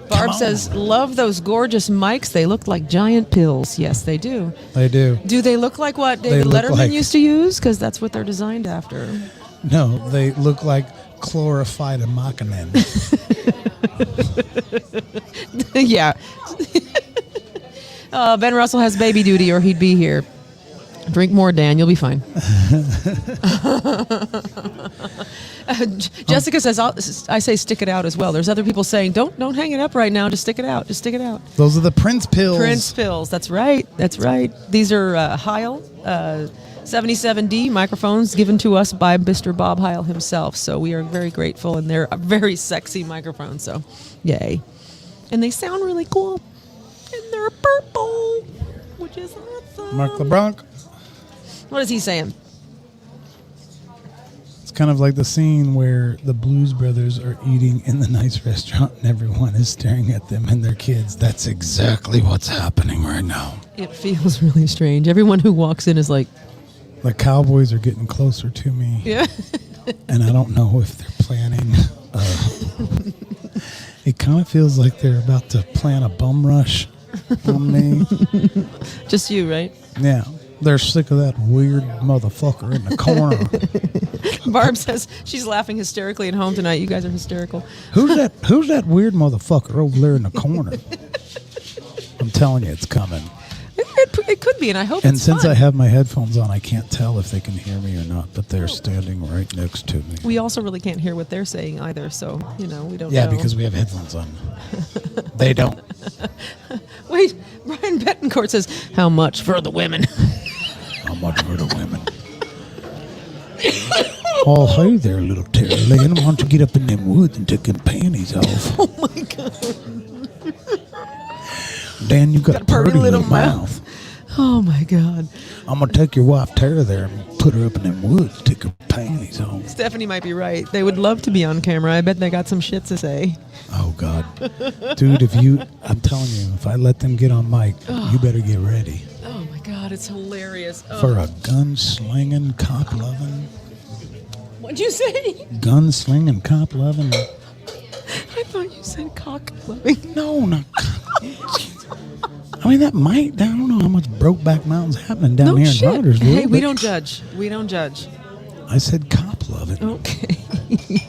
Barb Come on. says, "Love those gorgeous mics. They look like giant pills." Yes, they do. They do. Do they look like what David look Letterman like- used to use? Because that's what they're designed after. No, they look like chlorified amakanen. Yeah. Ben Russell has baby duty, or he'd be here. Drink more, Dan. You'll be fine. Jessica says, "I say stick it out as well." There's other people saying, "Don't hang it up right now. Just stick it out. Just stick it out." Those are the Prince pills. Prince pills. That's right. That's right. These are Heil 77D microphones given to us by Mr. Bob Heil himself. So we are very grateful, and they're a very sexy microphone. So, yay! And they sound really cool, and they're purple, which is awesome. Mark LeBlanc. What is he saying? It's kind of like the scene where the Blues Brothers are eating in the nice restaurant and everyone is staring at them and their kids. That's exactly what's happening right now. It feels really strange. Everyone who walks in is like, The Cowboys are getting closer to me. yeah. And I don't know if they're planning. It kind of feels like they're about to plan a bum rush on me. Just you, right? Yeah. They're sick of that weird motherfucker in the corner. Barb says she's laughing hysterically at home tonight. You guys are hysterical. Who's that weird motherfucker over there in the corner? I'm telling you, it's coming. It could be, and I hope And it's since fun. I have my headphones on, I can't tell if they can hear me or not, but they're standing right next to me. We also really can't hear what they're saying either, so, we don't know. Yeah, because we have headphones on. They don't. Wait, Brian Betancourt says, how much for the women? How much for the women? Oh, hey there, little Terry Lynn. Why don't you get up in them woods and take them panties off? Oh, my God. Dan, you got a pretty little mouth. Oh, my God. I'm going to take your wife, Tara, there and put her up in them woods, take her panties off. Stephanie might be right. They would love to be on camera. I bet they got some shit to say. Oh, God. Dude, I'm telling you, if I let them get on mic, you better get ready. Oh, my God, it's hilarious. Oh. For a gun-slinging, cop-loving... What'd you say? Gun-slinging, cop-loving... I thought you said cock-loving. No, not... I mean, that might... I don't know how much Brokeback Mountain's happening down here shit. in Rogersville. Hey, we but don't judge. We don't judge. I said cop-loving. Okay.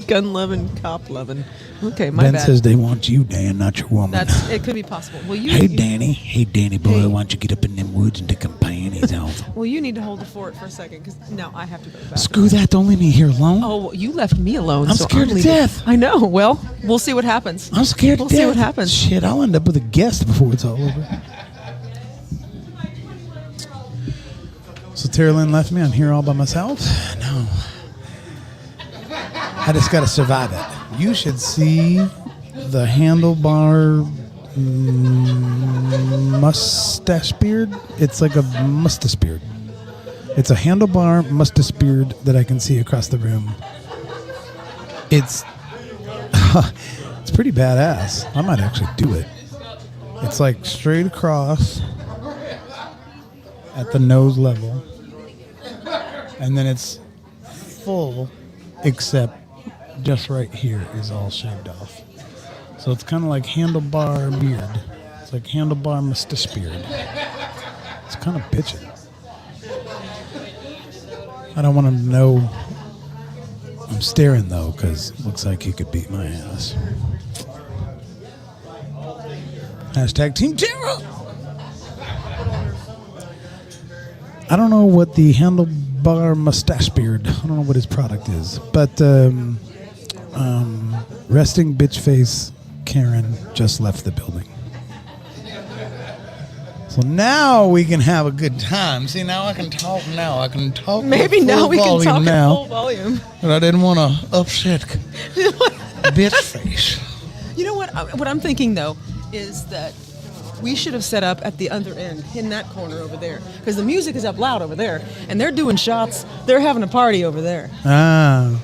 Gun-loving, cop-loving. Okay, my Ben bad. says they want you, Dan, not your woman. It could be possible. Well, Hey, Danny boy, Hey. why don't you get up in them woods and take them panties off? Well, you need to hold the fort for a second, because now I have to go back. Screw that, don't leave me here alone. Oh, you left me alone. I'm so scared to leaving. death. I know. Well, we'll see what happens. I'm scared We'll to death. see what happens. Shit, I'll end up with a guest before it's all over. So Tara Lynn left me. I'm here all by myself. No. I just got to survive it. You should see the handlebar mustache beard. It's like a mustache beard. It's a handlebar mustache beard that I can see across the room. It's it's pretty badass. I might actually do it. It's like straight across at the nose level, and then it's full except just right here is all shaved off. So it's kind of like handlebar beard. It's like handlebar mustache beard. It's kind of bitchin'. I don't want him to know I'm staring though, because it looks like he could beat my ass. Hashtag Team Terra. I don't know what the handlebar mustache beard, I don't know what his product is, but resting bitch face Karen just left the building. So now we can have a good time. See, now I can talk now. I can talk Maybe at now full we can volume talk now, at full volume. but I didn't want to upset bitch face. You know what? What I'm thinking, though, is that we should have set up at the other end, in that corner over there, because the music is up loud over there, and they're doing shots. They're having a party over there. Ah.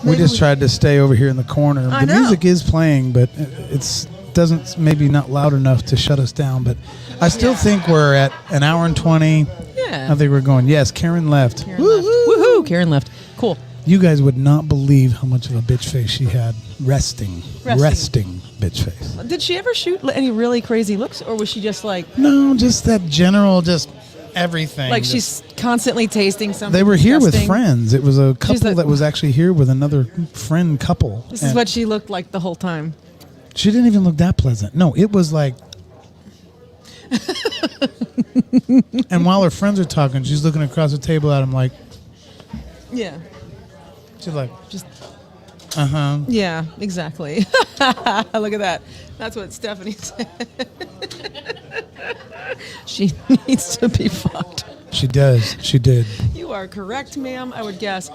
We Maybe just we- tried to stay over here in the corner. I The know. music is playing, but it's doesn't maybe not loud enough to shut us down. But I still think we're at an hour and 20. Yeah. I think we're going. Yes, Karen left. Karen left. Woohoo! Karen left. Cool. You guys would not believe how much of a bitch face she had. Resting bitch face. Did she ever shoot any really crazy looks, or was she just like No, just that general, just everything. like Just- she's constantly tasting something? They were here with disgusting? friends. It was a couple like- that was actually here with another friend couple. This is And what she looked like the whole time. she didn't even look that pleasant. No, it was like. And while her friends are talking, she's looking across the table at him like, Yeah. she's like, Just uh-huh. yeah, exactly. Look at that. That's what Stephanie said. She needs to be fucked. She does. She did. You are correct, ma'am. I would guess.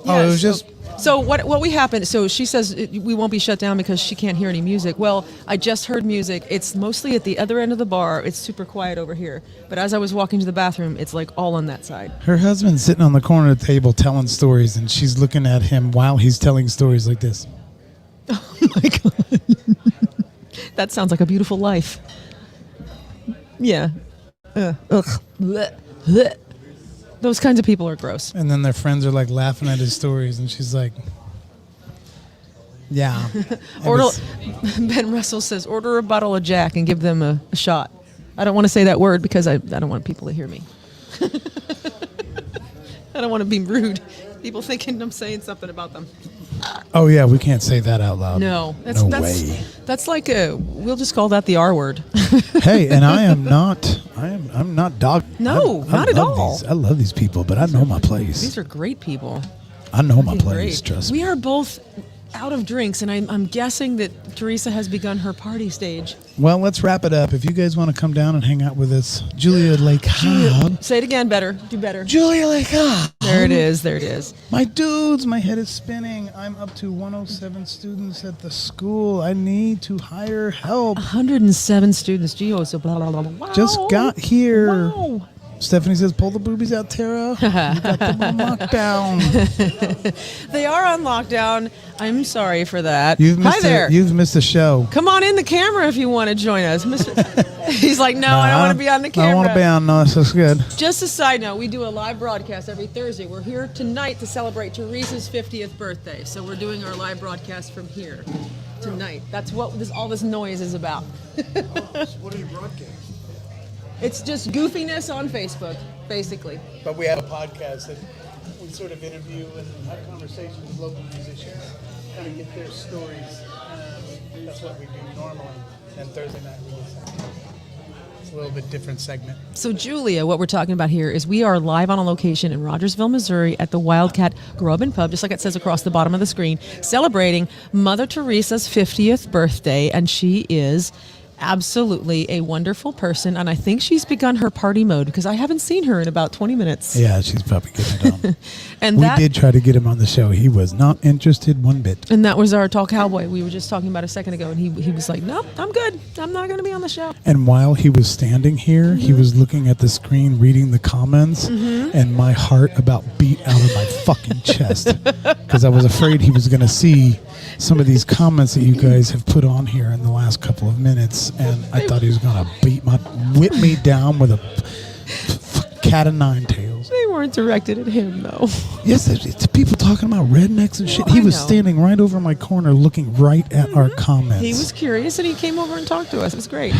Oh, it was just- So what we happened? So she says we won't be shut down because she can't hear any music. Well, I just heard music. It's mostly at the other end of the bar. It's super quiet over here. But as I was walking to the bathroom, it's like all on that side. Her husband's sitting on the corner of the table telling stories, and she's looking at him while he's telling stories like this. Oh my god, that sounds like a beautiful life. Yeah. Ugh. Blech. Blech. Those kinds of people are gross. And then their friends are like laughing at his stories, and she's like, "Yeah." Ben Russell says, order a bottle of Jack and give them a shot. I don't want to say that word because I don't want people to hear me. I don't want to be rude. People thinking I'm saying something about them. Oh yeah, we can't say that out loud. No, no way. That's like we'll just call that the R word. Hey, and I'm not dog. No, not at all. I love these people, but I know my place. These are great people. I know my place. Great. Trust me. We are both out of drinks, and I'm guessing that Teresa has begun her party stage. Well, let's wrap it up. If you guys want to come down and hang out with us, Julia Lake Hub. Say it again, better. Do better. Julia Lake Hub. There it is. There it is. My dudes, my head is spinning. I'm up to 107 students at the school. I need to hire help. 107 students. Gee, so blah, blah, blah, blah. Wow. Just got here. Wow. Stephanie says, pull the boobies out, Tara. You got them on lockdown. They are on lockdown. I'm sorry for that. Hi there. You've missed the show. Come on in the camera if you want to join us. He's like, no, I don't want to be on the camera. I want to be on. No, this is good. Just a side note, we do a live broadcast every Thursday. We're here tonight to celebrate Teresa's 50th birthday. So we're doing our live broadcast from here tonight. That's what all this noise is about. What are you broadcasting? It's just goofiness on Facebook, basically. But we have a podcast that we sort of interview and have conversations with local musicians, kind of get their stories. That's what we do normally. And Thursday night we listen. It's a little bit different segment. So, Julia, what we're talking about here is we are live on a location in Rogersville, Missouri at the Wildcat Grub Pub, just like it says across the bottom of the screen, celebrating Mother Teresa's 50th birthday, and she is absolutely a wonderful person, and I think she's begun her party mode because I haven't seen her in about 20 minutes. Yeah, she's probably getting it on. And we did try to get him on the show. He was not interested one bit. And that was our tall cowboy we were just talking about a second ago, and he was like, nope, I'm good. I'm not going to be on the show. And while he was standing here, he was looking at the screen, reading the comments, and my heart about beat out of my fucking chest because I was afraid he was going to see some of these comments that you guys have put on here in the last couple of minutes, and I thought he was going to whip me down with a cat of nine tails. They weren't directed at him, though. Yes, it's people talking about rednecks and shit. He was standing right over my corner looking right at our comments. He was curious, and he came over and talked to us. It was great.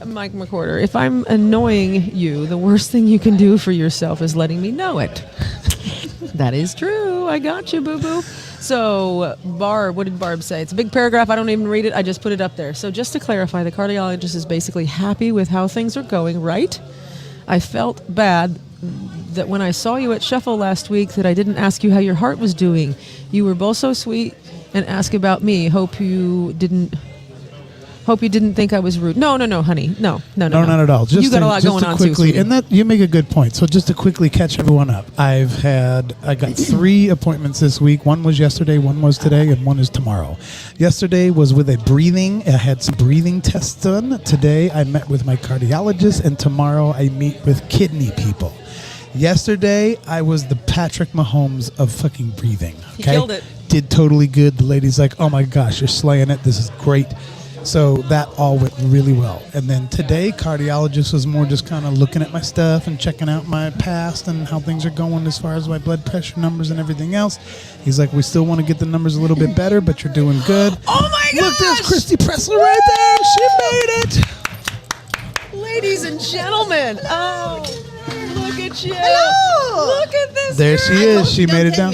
Mike McWhorter, if I'm annoying you, the worst thing you can do for yourself is letting me know it. That is true. I got you, boo-boo. So, Barb, what did Barb say? It's a big paragraph. I don't even read it. I just put it up there. So, just to clarify, the cardiologist is basically happy with how things are going, right? I felt bad that when I saw you at Shuffle last week that I didn't ask you how your heart was doing. You were both so sweet and asked about me. Hope you didn't think I was rude. No, honey. No, not at all. Just you got a lot going on too, sweetie. And that you make a good point. So just to quickly catch everyone up, I got 3 appointments this week. One was yesterday, one was today, and one is tomorrow. Yesterday was with I had some breathing tests done. Today I met with my cardiologist, and tomorrow I meet with kidney people. Yesterday I was the Patrick Mahomes of fucking breathing. Okay? He killed it. Did totally good. The lady's like, "Oh my gosh, you're slaying it. This is great." So that all went really well. And then today, cardiologist was more just kind of looking at my stuff and checking out my past and how things are going as far as my blood pressure numbers and everything else. He's like, we still want to get the numbers a little bit better, but you're doing good. Oh my gosh! Look, there's Christy Pressler right there. She made it. Ladies and gentlemen. Oh, look at you. Hello. Look at this. There she is. She made it down.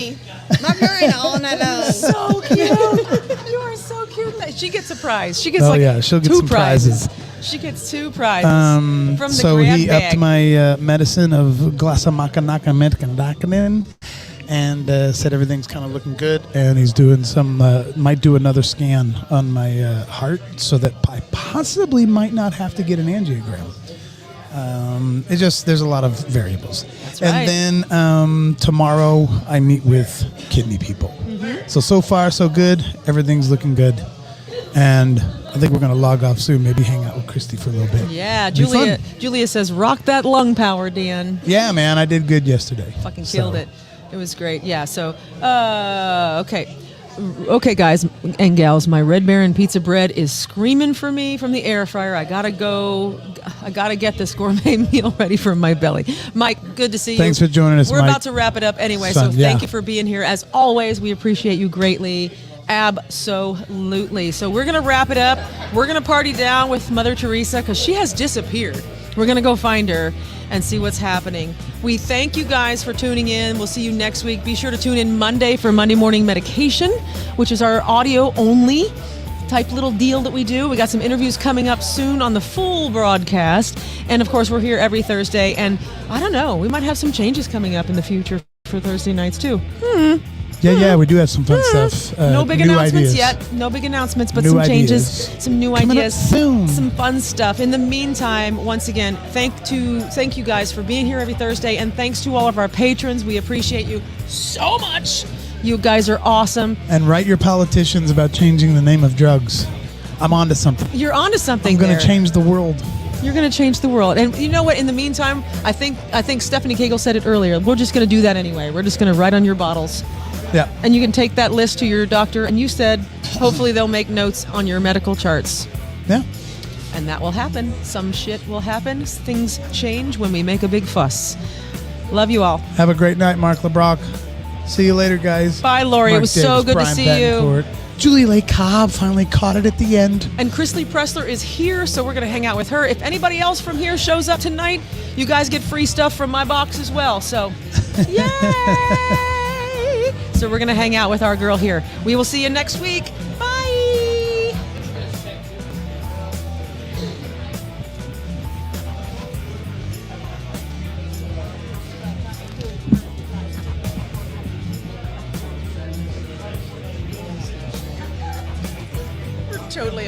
My Marina all night long. So cute. You are so cute. She gets a prize. She gets she'll get 2 some prizes. She gets 2 prizes from the so grab he bag. upped my medicine of glasamakanakametkandakin and said everything's kind of looking good, and he's doing some might do another scan on my heart so that I possibly might not have to get an angiogram. There's a lot of variables. That's right. And then tomorrow I meet with kidney people. So far so good. Everything's looking good. And I think we're going to log off soon. Maybe hang out with Christy for a little bit. Yeah, Julia says, rock that lung power, Dan. Yeah, man, I did good yesterday. Fucking killed it. It was great. Yeah, so, okay. Okay, guys and gals, my Red Baron pizza bread is screaming for me from the air fryer. I gotta go. I gotta get this gourmet meal ready for my belly. Mike, good to see you. Thanks for joining us, We're Mike. about to wrap it up anyway, Son, so thank you for being here. As always, we appreciate you greatly. Absolutely. So we're gonna wrap it up. We're gonna party down with Mother Teresa because she has disappeared. We're gonna go find her and see what's happening. We thank you guys for tuning in. We'll see you next week. Be sure to tune in Monday for Monday Morning Medication, which is our audio only type little deal that we do. We got some interviews coming up soon on the full broadcast. And of course, we're here every Thursday. And I don't know, we might have some changes coming up in the future for Thursday nights too. Yeah, we do have some fun stuff. No big new announcements ideas. yet. No big announcements, but New some ideas. changes, some new Coming up ideas, soon. some fun stuff. In the meantime, once again, thank you guys for being here every Thursday, and thanks to all of our patrons. We appreciate you so much. You guys are awesome. And write your politicians about changing the name of drugs. I'm onto something. You're onto something. I'm going there. to change the world. You're going to change the world. And you know what? In the meantime, I think Stephanie Cagle said it earlier. We're just going to do that anyway. We're just going to write on your bottles. Yeah. And you can take that list to your doctor. And you said, hopefully they'll make notes on your medical charts. Yeah. And that will happen. Some shit will happen. Things change when we make a big fuss. Love you all. Have a great night, Mark LeBrock. See you later, guys. Bye, Lori. Mark It was so Davis, good Brian to see Betancourt. Julie Lee Cobb finally caught it at the end. And Chrisley Pressler is here, so we're going to hang out with her. If anybody else from here shows up tonight, you guys get free stuff from my box as well. So, yay! So we're going to hang out with our girl here. We will see you next week. Bye! We're totally